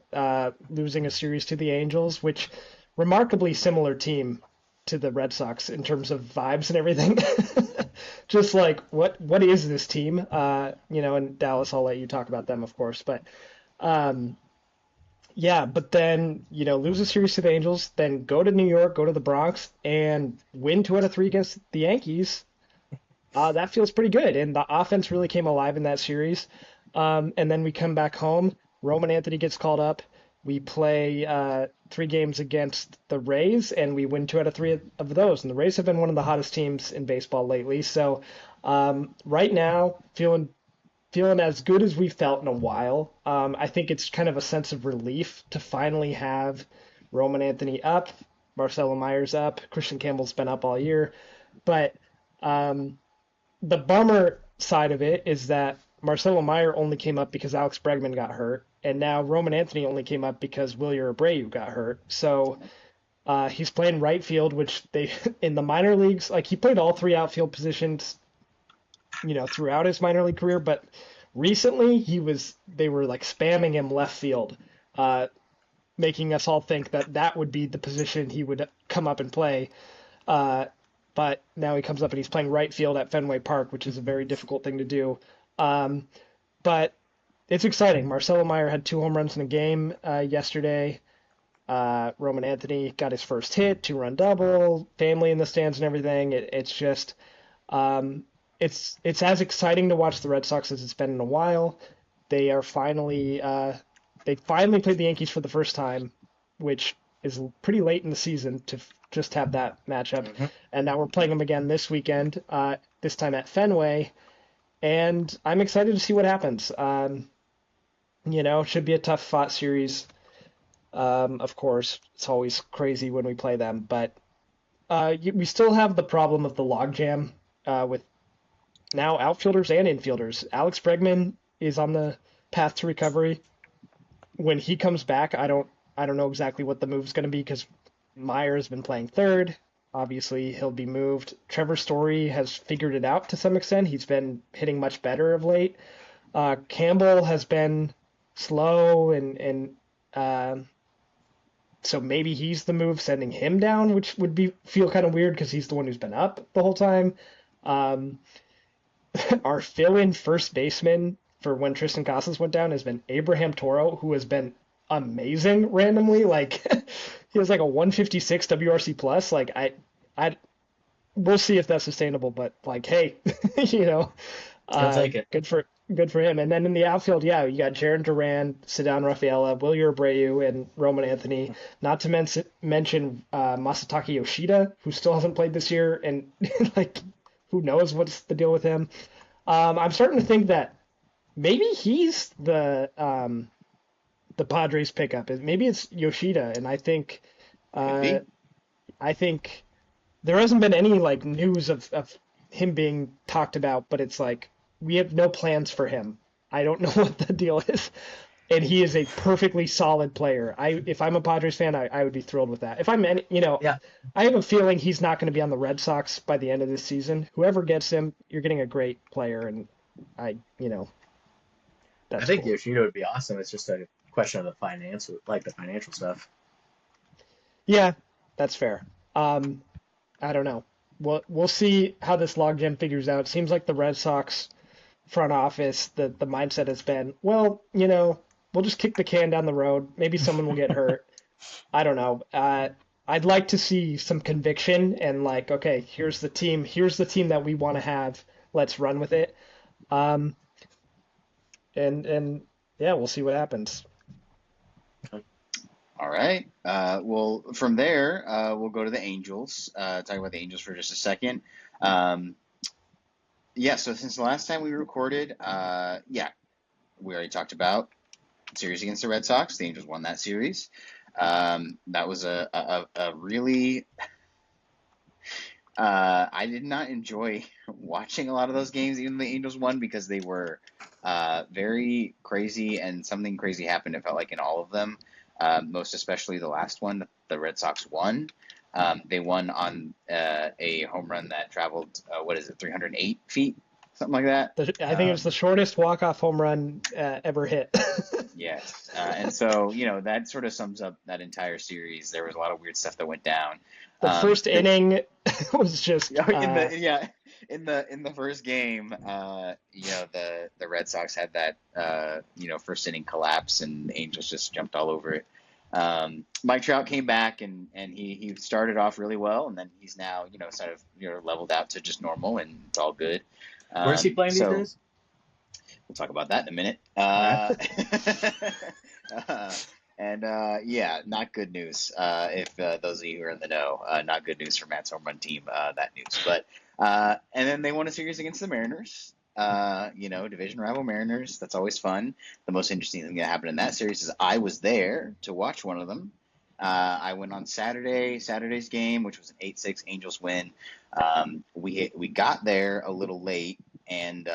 losing a series to the Angels, which remarkably similar team to the Red Sox in terms of vibes and everything. Just like what is this team? In Dallas, I'll let you talk about them, of course, but um, yeah, but then lose a series to the Angels, then go to New York, go to the Bronx, and win 2 out of 3 against the Yankees. That feels pretty good. And the offense really came alive in that series. And then we come back home. Roman Anthony gets called up. We play 3 games against the Rays, and we win 2 out of 3 of those. And the Rays have been one of the hottest teams in baseball lately. So right now, feeling as good as we've felt in a while. I think it's kind of a sense of relief to finally have Roman Anthony up, Marcelo Myers up, Christian Campbell's been up all year. But um, the bummer side of it is that Marcelo Meyer only came up because Alex Bregman got hurt, and now Roman Anthony only came up because Wilyer Abreu got hurt. So he's playing right field, which they in the minor leagues, like he played all 3 outfield positions, throughout his minor league career, but recently they were like spamming him left field, uh, making us all think that that would be the position he would come up and play. Uh, but now he comes up and he's playing right field at Fenway Park, which is a very difficult thing to do. Um, but it's exciting. Marcelo Meyer had 2 home runs in a game yesterday. Roman Anthony got his first hit, 2-run double, family in the stands and everything. It's just um, it's as exciting to watch the Red Sox as it's been in a while. They are finally played the Yankees for the first time, which is pretty late in the season to just have that matchup. Hmm. And now we're playing them again this weekend, this time at Fenway, and I'm excited to see what happens. Should be a tough fought series. Of course, it's always crazy when we play them, but we still have the problem of the logjam with now outfielders and infielders. Alex Bregman is on the path to recovery. When he comes back, I don't know exactly what the move's going to be because Meyer has been playing third. Obviously, he'll be moved. Trevor Story has figured it out to some extent. He's been hitting much better of late. Campbell has been slow, and so maybe he's the move, sending him down, which would feel kind of weird because he's the one who's been up the whole time. Um, our fill-in first baseman for when Tristan Casas went down has been Abraham Toro, who has been amazing randomly. Like he has like a 156 WRC plus. Like we'll see if that's sustainable, but like, hey, you know, I'll take it. good for him. And then in the outfield, yeah, you got Jaron Duran, Ceddanne Rafaela, Wilyer Abreu, and Roman Anthony. Not to mention Masataka Yoshida, who still hasn't played this year, and like, who knows what's the deal with him. I'm starting to think that maybe he's the Padres pickup. Maybe it's Yoshida, and Could uh, be. I think there hasn't been any like news of him being talked about, but it's like we have no plans for him. I don't know what the deal is. And he is a perfectly solid player. If I'm a Padres fan, I would be thrilled with that. If I'm any, Yeah, I have a feeling he's not going to be on the Red Sox by the end of this season. Whoever gets him, you're getting a great player, and I, you know, I that's think cool. Yoshida would be awesome. It's just a question of the financial stuff. Yeah, that's fair. Um, I don't know. We'll see how this logjam figures out. It seems like the Red Sox front office, the mindset has been, well, we'll just kick the can down the road. Maybe someone will get hurt. I don't know. I'd like to see some conviction and like, okay, here's the team. Here's the team that we want to have. Let's run with it. Um, and yeah, we'll see what happens. All right. Well, from there, we'll go to the Angels. Talk about the Angels for just a second. Um, yeah, so since the last time we recorded, yeah, we already talked about the series against the Red Sox. The Angels won that series. That was a really I did not enjoy watching a lot of those games, even though the Angels won, because they were very crazy, and something crazy happened. It felt like in all of them, most especially the last one, the Red Sox won. They won on a home run that traveled, what is it, 308 feet, something like that. I think it was the shortest walk-off home run ever hit. Yes, and so that sort of sums up that entire series. There was a lot of weird stuff that went down. The first The inning was just in the yeah in the first game, the Red Sox had that first inning collapse, and the Angels just jumped all over it. Mike Trout came back and he started off really well, and then he's now sort of leveled out to just normal, and it's all good. Where's he playing these So days? we'll talk about that in a minute. All right. Uh, and yeah, not good news. If those of you who are in the know, not good news for Matt's home run team. That news, but and then they won a series against the Mariners. Division rival Mariners. That's always fun. The most interesting thing that happened in that series is I was there to watch one of them. I went on Saturday's game, which was an 8-6 Angels win. We got there a little late, and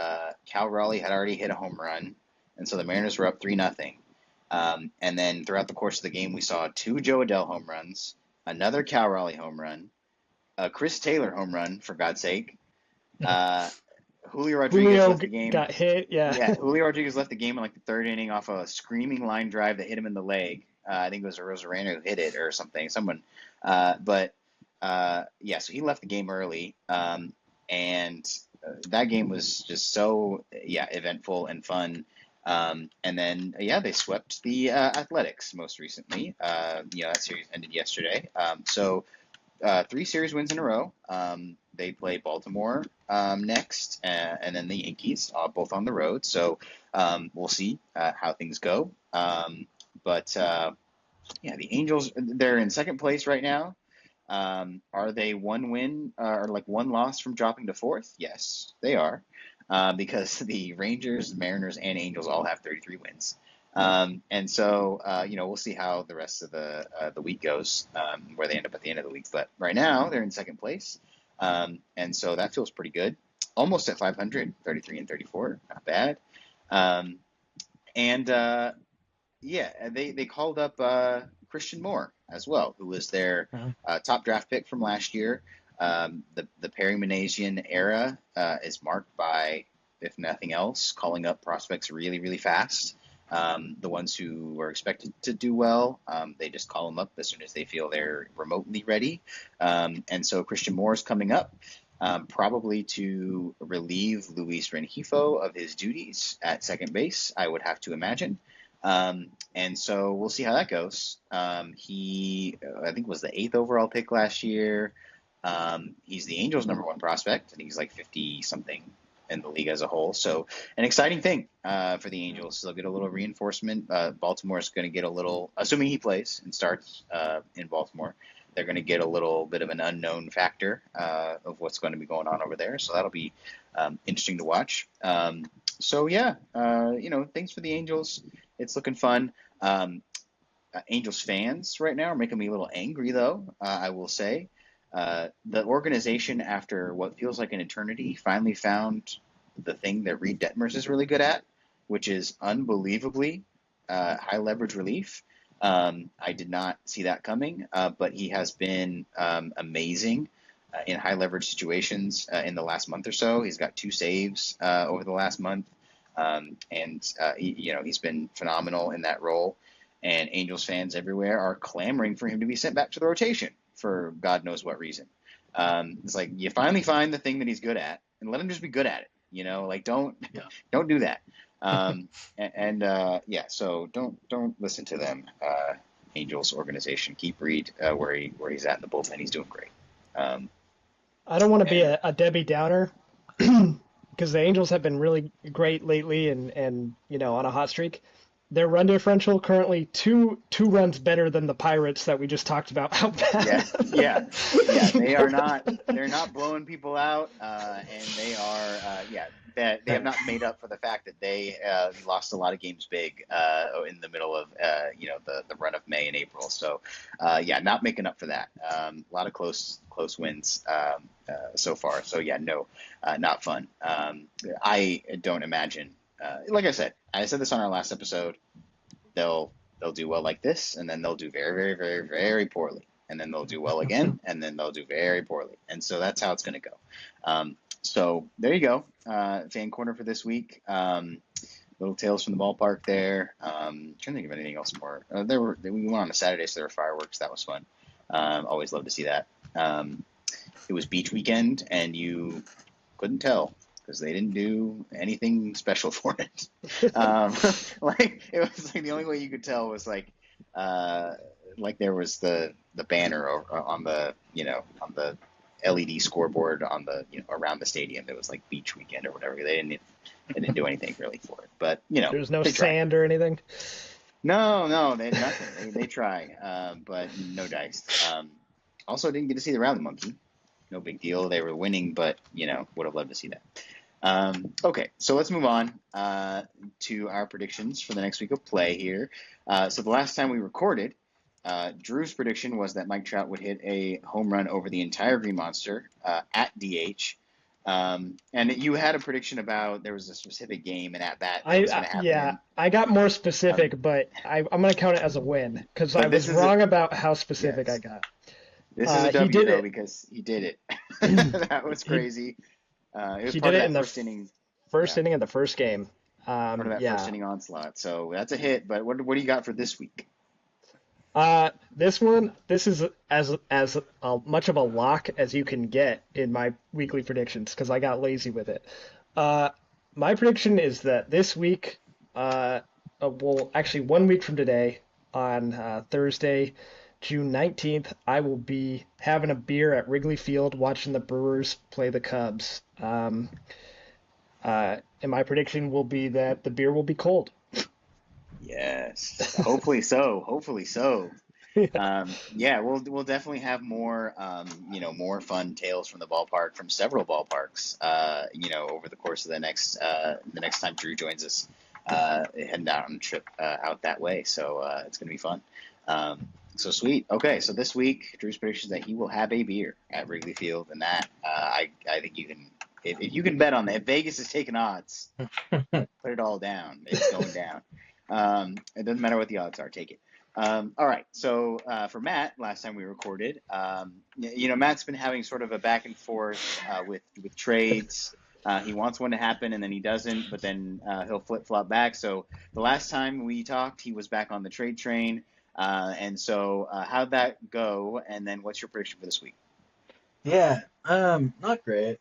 Cal Raleigh had already hit a home run, and so the Mariners were up 3-0. And then throughout the course of the game, we saw 2 Joe Adell home runs, another Cal Raleigh home run, a Chris Taylor home run, for God's sake. Julio Rodriguez left the game. Got hit, Yeah, Julio Rodriguez left the game in like the third inning off a screaming line drive that hit him in the leg. I think it was a Rosarena who hit it or something. Yeah, so he left the game early. And that game was just so eventful and fun. And then they swept the Athletics most recently. That series ended yesterday. So 3 series wins in a row. They play Baltimore next, and then the Yankees, both on the road. So we'll see how things go. The Angels, they're in second place right now. Are they 1 win or like 1 loss from dropping to fourth? Yes, they are, because the Rangers, Mariners, and Angels all have 33 wins. And so we'll see how the rest of the week goes, where they end up at the end of the week. But right now they're in second place, and so that feels pretty good. Almost at 500, 33 and 34, not bad. They called up Christian Moore as well, who was their top draft pick from last year. The Perry Minasian era is marked by, if nothing else, calling up prospects really, really fast. The ones who are expected to do well, they just call them up as soon as they feel they're remotely ready. And so Christian Moore is coming up, probably to relieve Luis Rengifo of his duties at second base, I would have to imagine. And so we'll see how that goes. He, I think, was the 8th overall pick last year. He's the Angels' #1 prospect. I think he's like 50-something in the league as a whole. So an exciting thing for the Angels. They'll get a little reinforcement. Baltimore is going to get a little, assuming he plays and starts in Baltimore, they're going to get a little bit of an unknown factor of what's going to be going on over there. So that'll be interesting to watch. Things for the Angels. It's looking fun. Angels fans right now are making me a little angry, though, I will say. The organization, after what feels like an eternity, finally found the thing that Reed Detmers is really good at, which is unbelievably high leverage relief. I did not see that coming, but he has been amazing in high leverage situations in the last month or so. He's got 2 saves over the last month. He's been phenomenal in that role, and Angels fans everywhere are clamoring for him to be sent back to the rotation for God knows what reason. It's like, you finally find the thing that he's good at, and let him just be good at it. Don't do that. So don't listen to them. Angels organization, keep Reed where he's at in the bullpen. He's doing great. I don't want to be a Debbie Downer, because the Angels have been really great lately and on a hot streak. Their run differential currently two runs better than the Pirates that we just talked about. How bad? Yeah. They're not blowing people out, and they are. They have not made up for the fact that they lost a lot of games big in the middle of the run of May and April. So not making up for that. A lot of close wins so far. So not fun. I don't imagine. Like I said this on our last episode. They'll do well like this, and then they'll do very, very, very, very poorly, and then they'll do well again, and then they'll do very poorly, and so that's how it's going to go. So there you go, fan corner for this week. Little tales from the ballpark there. Trying to think of anything else more. We went on a Saturday, so there were fireworks. That was fun. Always love to see that. It was beach weekend, and you couldn't tell, because they didn't do anything special for it. It was like the only way you could tell was like uh, like there was the banner on the on the LED scoreboard on the around the stadium. It was like beach weekend or whatever. They didn't do anything really for it, but There's no they tried. sand or anything. No, they nothing. They try, but no dice. Also, didn't get to see the rally monkey. No big deal. They were winning, but would have loved to see that. Okay, so let's move on to our predictions for the next week of play here. So the last time we recorded, Drew's prediction was that Mike Trout would hit a home run over the entire Green Monster at DH. And you had a prediction about there was a specific game and at bat that was going to happen. Yeah, I got more specific, but I'm going to count it as a win because I But was this is a wrong about how specific I yes. got. This is a He W did though it. because he did it. That was He crazy. It was he part did of it in that the first inning. first Yeah, inning of the first game. part of that first Yeah. inning onslaught. So that's a hit. But what do you got for this week? This is as much of a lock as you can get in my weekly predictions because I got lazy with it. Uh, my prediction is that this week, well, actually 1 week from today, on Thursday, June 19th, I will be having a beer at Wrigley Field watching the Brewers play the Cubs. And my prediction will be that the beer will be cold. Yes, hopefully so. Hopefully so. Yeah, we'll definitely have more more fun tales from the ballpark from several ballparks. Over the course of the next time Drew joins us, heading out on a trip out that way. So it's gonna be fun. So sweet. Okay, so this week Drew's prediction is that he will have a beer at Wrigley Field, and that I think you can if you can bet on that. If Vegas is taking odds, put it all down. It's going down. It doesn't matter what the odds are. Take it. All right. So for Matt, last time we recorded, Matt's been having sort of a back and forth with trades. He wants one to happen and then he doesn't, but then he'll flip flop back. So the last time we talked, he was back on the trade train. And so how'd that go? And then what's your prediction for this week? Yeah, not great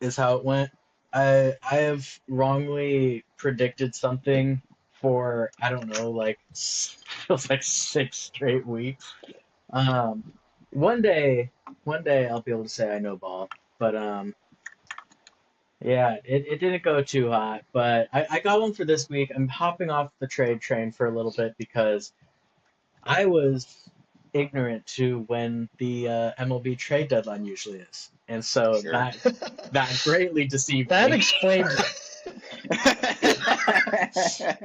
is how it went. I have wrongly predicted something for I don't know, like feels like 6 straight weeks. Um, one day, one day I'll be able to say I know ball, but yeah, it didn't go too hot. But I got one for this week. I'm hopping off the trade train for a little bit because I was ignorant to when the MLB trade deadline usually is, and so Sure. that greatly deceived That me. explains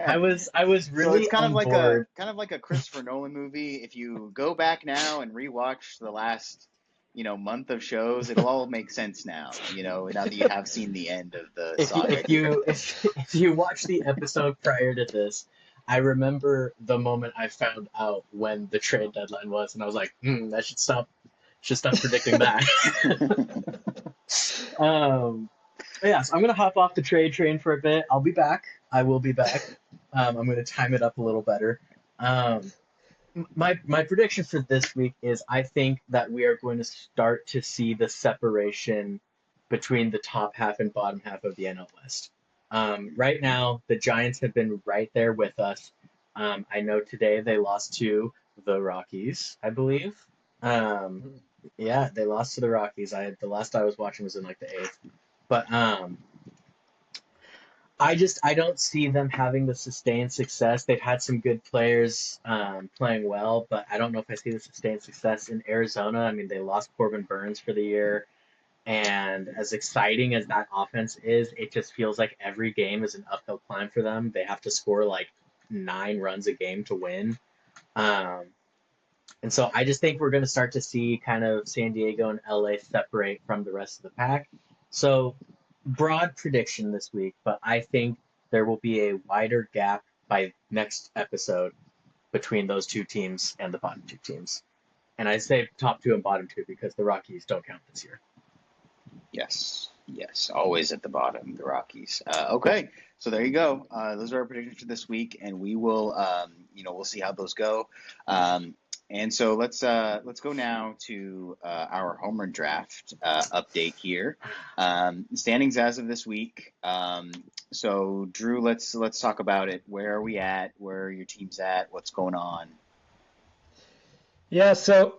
I was So it's really on board. kind of like a Christopher Nolan movie. If you go back now and rewatch the last, month of shows, it'll all make sense now. Now that you have seen the end of the If you saga if here. you if you watch the episode prior to this, I remember the moment I found out when the trade deadline was, and I was like, I should stop predicting that. Um, but yeah, so I'm gonna hop off the trade train for a bit. I'll be back. I will be back. I'm gonna time it up a little better. Um, my prediction for this week is I think that we are going to start to see the separation between the top half and bottom half of the NL West. Right now, the Giants have been right there with us. I know today they lost to the Rockies, I believe. Um, yeah, they lost to the Rockies. The last I was watching was in like the eighth. But I don't see them having the sustained success. They've had some good players playing well, but I don't know if I see the sustained success in Arizona. I mean, they lost Corbin Burns for the year, and as exciting as that offense is, it just feels like every game is an uphill climb for them. They have to score like 9 runs a game to win. Um, and so I just think we're going to start to see kind of San Diego and LA separate from the rest of the pack. So, broad prediction this week, but I think there will be a wider gap by next episode between those two teams and the bottom two teams. And I say top two and bottom two because the Rockies don't count this year. Yes, always at the bottom, the Rockies. Okay, so there you go. Those are our predictions for this week, and we will, we'll see how those go. And so let's go now to our home run draft update here. Standings as of this week. So Drew, let's talk about it. Where are we at? Where are your teams at? What's going on? Yeah, so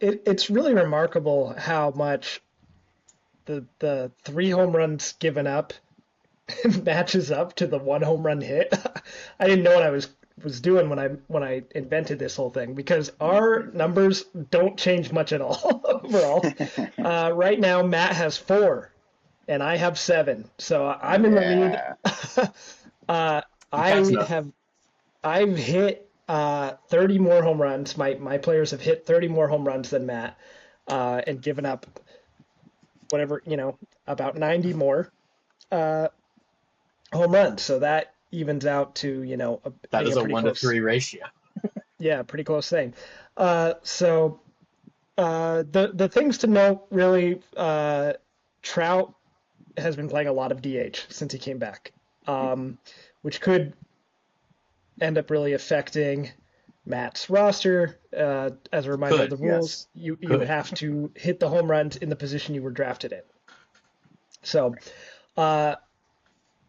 it's really remarkable how much the three home runs given up matches up to the one home run hit. I didn't know what I was doing when I invented this whole thing because our numbers don't change much at all overall. Right now, Matt has four and I have seven, so I'm in the lead. Yeah. uh, I'm catching I up. have I've hit 30 more home runs. My players have hit 30 more home runs than Matt, and given up whatever, about 90 more uh, home runs. So that evens out to, That being is a a pretty one to close, three ratio. yeah, pretty close thing. So the things to note really, Trout has been playing a lot of DH since he came back, which could end up really affecting Matt's roster. As a reminder of Could, the yes. rules, you Could. have to hit the home runs in the position you were drafted in. So, uh,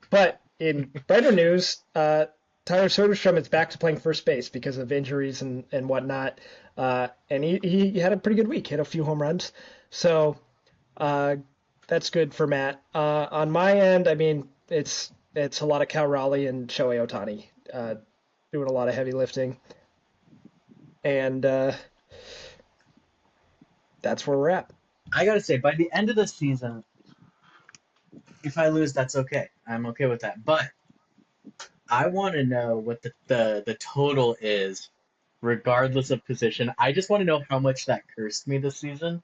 but in brighter news, Tyler Soderstrom is back to playing first base because of injuries and whatnot. And he had a pretty good week, hit a few home runs. So uh, that's good for Matt. On my end, I mean, it's a lot of Cal Raleigh and Shohei Ohtani doing a lot of heavy lifting. And that's where we're at. I gotta say, by the end of the season, if I lose, that's okay. I'm okay with that. But I want to know what the total is, regardless of position. I just want to know how much that cursed me this season.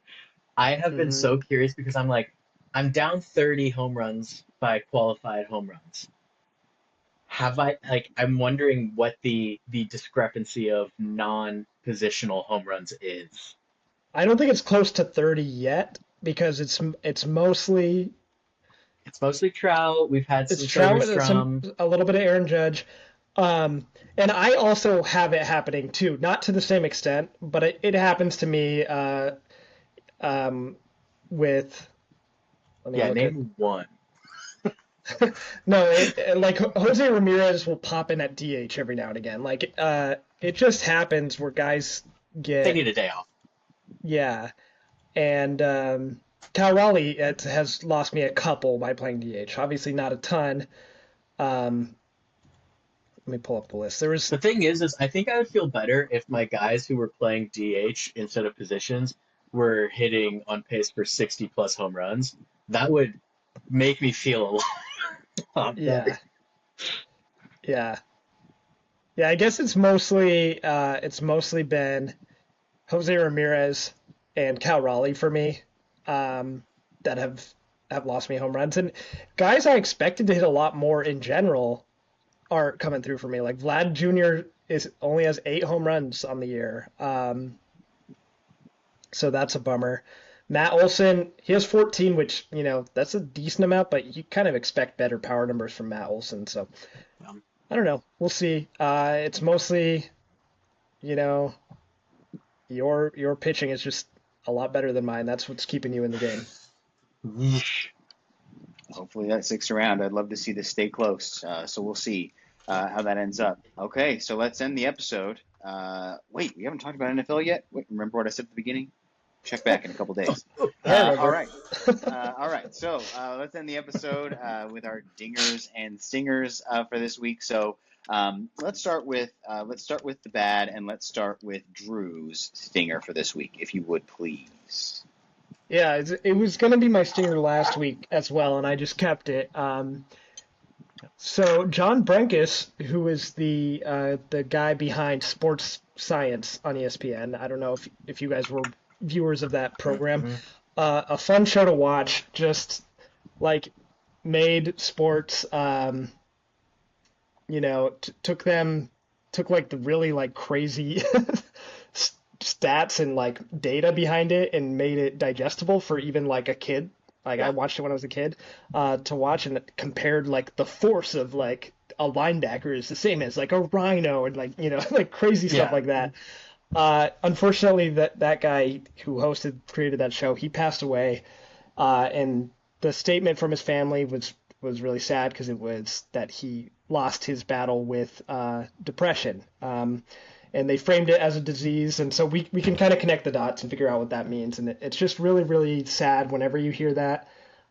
I have been Hmm. so curious because I'm like, I'm down 30 home runs by qualified home runs. Have I like I'm wondering what the discrepancy of non-positional home runs is. I don't think it's close to 30 yet because it's mostly It's mostly Trout. We've had it's some Trout and Soderstrom. a little bit of Aaron Judge. And I also have it happening too, not to the same extent, but it happens to me um, with, let me Yeah, look at, name one. no, like Jose Ramirez will pop in at DH every now and again. Like, it just happens where guys They get, need a day off. yeah. And Cal Raleigh has lost me a couple by playing DH. Obviously, not a ton. Um, Let me pull up the list. There was, The thing is I think I would feel better if my guys who were playing DH instead of positions were hitting on pace for 60 plus home runs. That would make me feel a lot better. yeah, yeah, yeah. I guess it's mostly been Jose Ramirez and Cal Raleigh for me, um, that have lost me home runs. And guys I expected to hit a lot more in general aren't coming through for me. Like Vlad Jr. is only has 8 home runs on the year. So that's a bummer. Matt Olson, he has 14, which, that's a decent amount, but you kind of expect better power numbers from Matt Olson. So I don't know. We'll see. It's mostly, you know, your pitching is just a lot better than mine. That's what's keeping you in the game. Yeesh. Hopefully that sticks around. I'd love to see this stay close. So we'll see how that ends up. Okay, so let's end the episode. Wait, we haven't talked about NFL yet? Wait, remember what I said at the beginning? Check back in a couple days. I All remember. right. All right. So let's end the episode with our dingers and stingers for this week. So let's start with the bad, and let's start with Drew's stinger for this week, if you would please. Yeah, it was going to be my stinger last week as well, and I just kept it. So John Brenkus, who is the guy behind Sports Science on ESPN, I don't know if you guys were viewers of that program, Mm-hmm. a fun show to watch. Just like made sports, took like the really like crazy stats and like data behind it and made it digestible for even like a kid. Like I Yeah. watched it when I was a kid, to watch, and it compared like the force of like a linebacker is the same as like a rhino and like like crazy stuff Yeah. like that. Unfortunately, that guy who created that show, he passed away, and the statement from his family was really sad because it was that he lost his battle with depression. and they framed it as a disease. And so we can kind of connect the dots and figure out what that means. And it's just really, really sad whenever you hear that.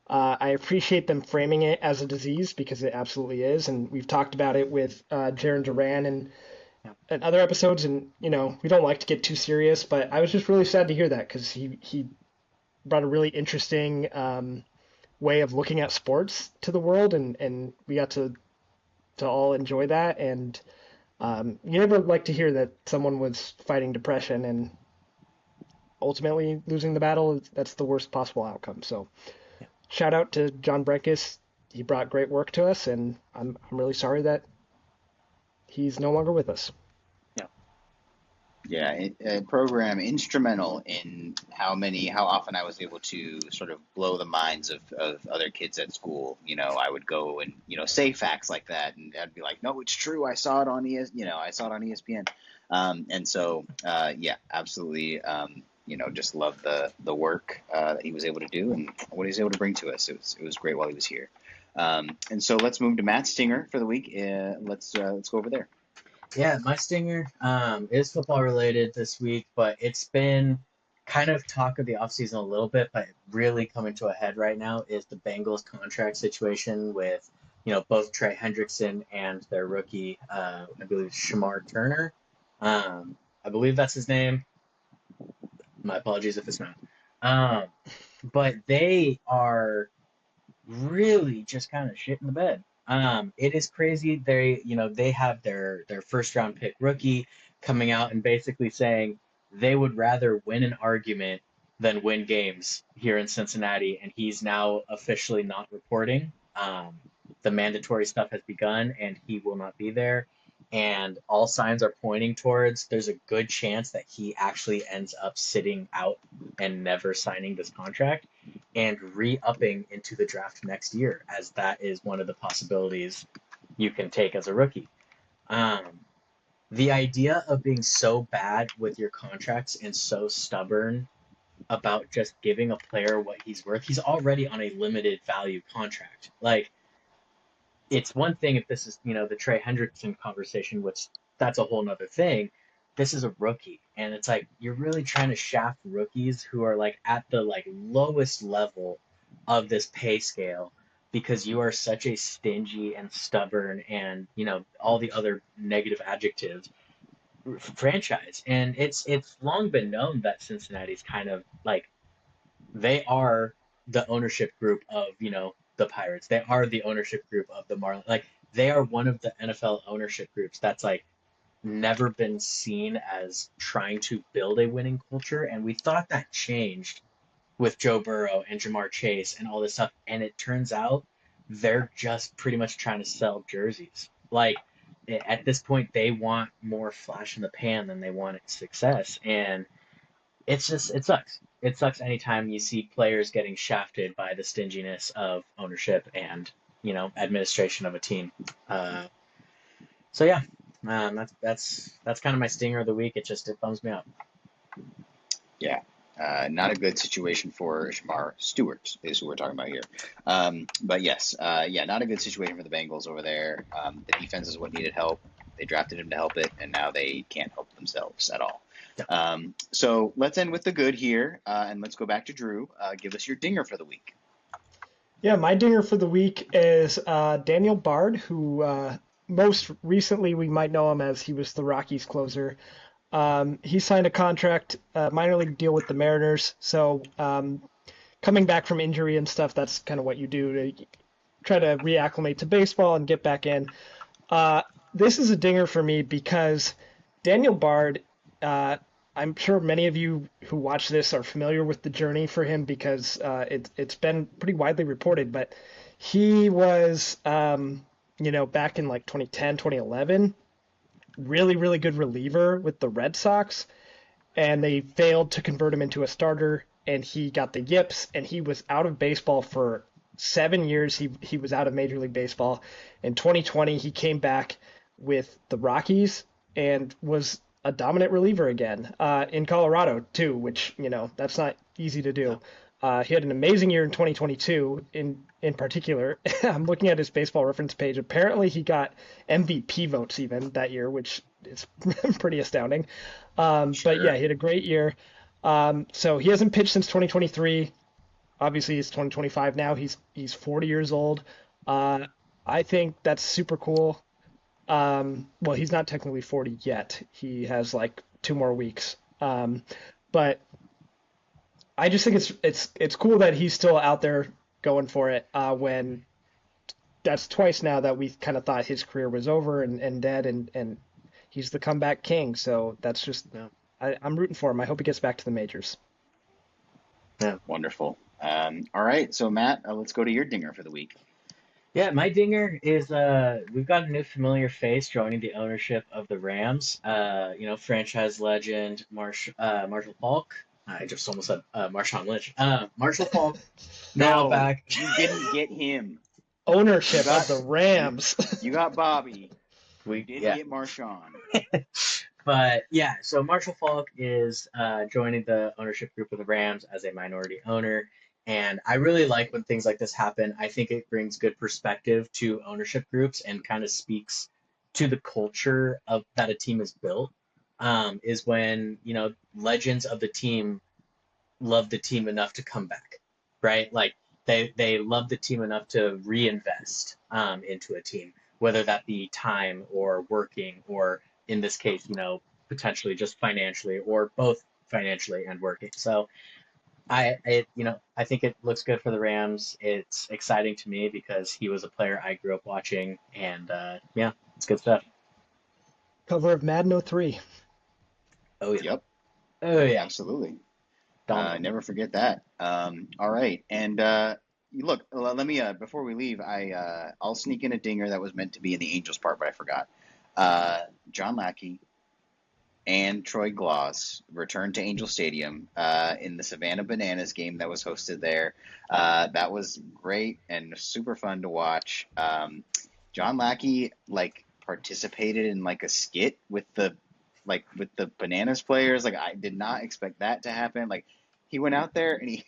I appreciate them framing it as a disease because it absolutely is. And we've talked about it with Jaron Duran and other episodes. And, we don't like to get too serious, but I was just really sad to hear that because he brought a really interesting way of looking at sports to the world. And we got to all enjoy that. And you never like to hear that someone was fighting depression and ultimately losing the battle. That's the worst possible outcome. So shout out to John Brenkus. He brought great work to us, and I'm really sorry that he's no longer with us. Yeah, a program instrumental in how often I was able to sort of blow the minds of other kids at school. I would go and, say facts like that, and I'd be like, no, it's true. I saw it on I saw it on ESPN. And so, yeah, absolutely. Just love the work that he was able to do and what he was able to bring to us. It was great while he was here. And so let's move to Matt's stinger for the week. Let's go over there. Yeah, my stinger is football related this week, but it's been kind of talk of the offseason a little bit, but really coming to a head right now is the Bengals contract situation with, both Trey Hendrickson and their rookie, I believe Shamar Turner. I believe that's his name. My apologies if it's not. But they are really just kind of shit in the bed. It is crazy. They have their first round pick rookie coming out and basically saying they would rather win an argument than win games here in Cincinnati, and he's now officially not reporting. The mandatory stuff has begun, and he will not be there. And all signs are pointing towards there's a good chance that he actually ends up sitting out and never signing this contract and re-upping into the draft next year, as that is one of the possibilities you can take as a rookie. The idea of being so bad with your contracts and so stubborn about just giving a player what he's worth, he's already on a limited value contract. Like, it's one thing if this is, the Trey Hendrickson conversation, which that's a whole nother thing. This is a rookie, and it's like you're really trying to shaft rookies who are like at the lowest level of this pay scale because you are such a stingy and stubborn and all the other negative adjectives franchise. And it's long been known that Cincinnati's kind of they are the ownership group of the Pirates. They are the ownership group of the Marlins. They are one of the NFL ownership groups that's never been seen as trying to build a winning culture. And we thought that changed with Joe Burrow and Jamar Chase and all this stuff. And it turns out they're just pretty much trying to sell jerseys. At this point, they want more flash in the pan than they want success. And it sucks. It sucks anytime you see players getting shafted by the stinginess of ownership and, administration of a team. So yeah, that's kind of my stinger of the week. It bums me out. Yeah. Not a good situation for Shamar Stewart is who we're talking about here. But yes, not a good situation for the Bengals over there. The defense is what needed help. They drafted him to help it, and now they can't help themselves at all. So let's end with the good here, and let's go back to Drew. Give us your dinger for the week. Yeah, my dinger for the week is Daniel Bard, who most recently we might know him as he was the Rockies closer. He signed a contract, minor league deal with the Mariners. So coming back from injury and stuff, that's kind of what you do to try to reacclimate to baseball and get back in. This is a dinger for me because Daniel Bard, I'm sure many of you who watch this are familiar with the journey for him because it's been pretty widely reported, but he was, back in 2010, 2011, really, really good reliever with the Red Sox, and they failed to convert him into a starter, and he got the yips, and he was out of baseball for 7 years. He was out of Major League Baseball. In 2020, he came back with the Rockies and was a dominant reliever again in Colorado too, which that's not easy to do. He had an amazing year in 2022 in particular. I'm looking at his baseball reference page. Apparently he got MVP votes even that year, which it's pretty astounding. But yeah, Sure. he had a great year. So he hasn't pitched since 2023. Obviously, he's 2025 now. He's 40 years old. Uh, I think that's super cool. Well, he's not technically 40 yet. He has like 2 more weeks. But I just think it's cool that he's still out there going for it. When that's twice now that we kind of thought his career was over and dead, and he's the comeback king. So that's just, I'm rooting for him. I hope he gets back to the majors. Yeah. Wonderful. All right, so Matt, let's go to your dinger for the week. Yeah, my dinger is we've got a new familiar face joining the ownership of the Rams. Franchise legend Marshall Falk. I just almost said Marshawn Lynch. Marshall Falk now No, back. you didn't get him. You Ownership of got the you Rams. you got Bobby. You We didn't yeah. get Marshawn. But yeah, so Marshall Falk is joining the ownership group of the Rams as a minority owner. And I really like when things like this happen. I think it brings good perspective to ownership groups and kind of speaks to the culture of that a team is built. Is when, legends of the team love the team enough to come back, right? Like they love the team enough to reinvest into a team, whether that be time or working, or in this case, potentially just financially, or both financially and working. So I think it looks good for the Rams. It's exciting to me because he was a player I grew up watching, and yeah, it's good stuff. Cover of Madden '03. Oh yeah, Yep, oh yeah, absolutely. dominant. Never forget that. All right, and look, let me before we leave, I'll sneak in a dinger that was meant to be in the Angels part, but I forgot. John Lackey and Troy Gloss returned to Angel Stadium in the Savannah Bananas game that was hosted there. That was great and super fun to watch. John Lackey participated in a skit with the Bananas players. I did not expect that to happen. He went out there and he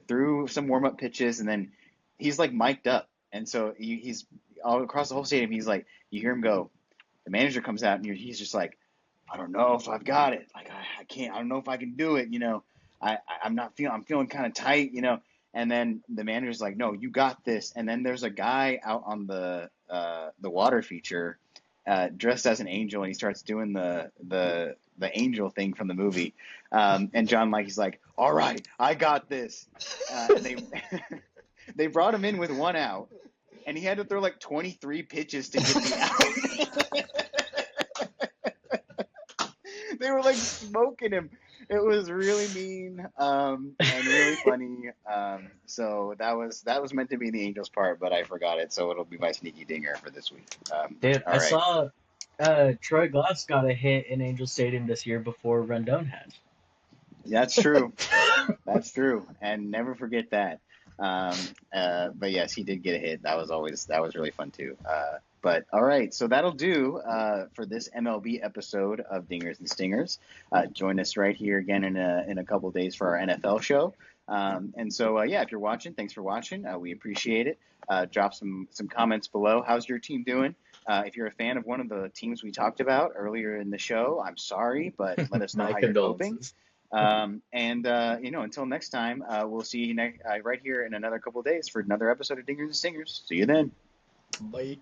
threw some warm up pitches, and then he's mic'd up, and so he's all across the whole stadium. He's you hear him go. The manager comes out and he's just I don't know if I've got it. I can't. I don't know if I can do it. I'm not feeling. I'm feeling kind of tight. And then the manager's like, "No, you got this." And then there's a guy out on the water feature, dressed as an angel, and he starts doing the angel thing from the movie. And John Mikey's like, "All right, I got this." And they they brought him in with one out, and he had to throw 23 pitches to get the out. They were smoking him. It was really mean and really funny. So that was meant to be the Angels part, but I forgot it. So it'll be my sneaky dinger for this week. Dude, All I right, saw Troy Glass got a hit in Angel Stadium this year before Rendon had. that's true. That's true, and never forget that. But yes, he did get a hit. That was really fun too. But all right, so that'll do for this MLB episode of Dingers and Stingers. Join us right here again in a couple days for our NFL show. And so yeah, if you're watching, thanks for watching. We appreciate it. Drop some comments below. How's your team doing? If you're a fan of one of the teams we talked about earlier in the show, I'm sorry, but let us know My how you're coping. condolences. Until next time, we'll see you right here in another couple of days for another episode of Dingers and Stingers. See you then. Bye.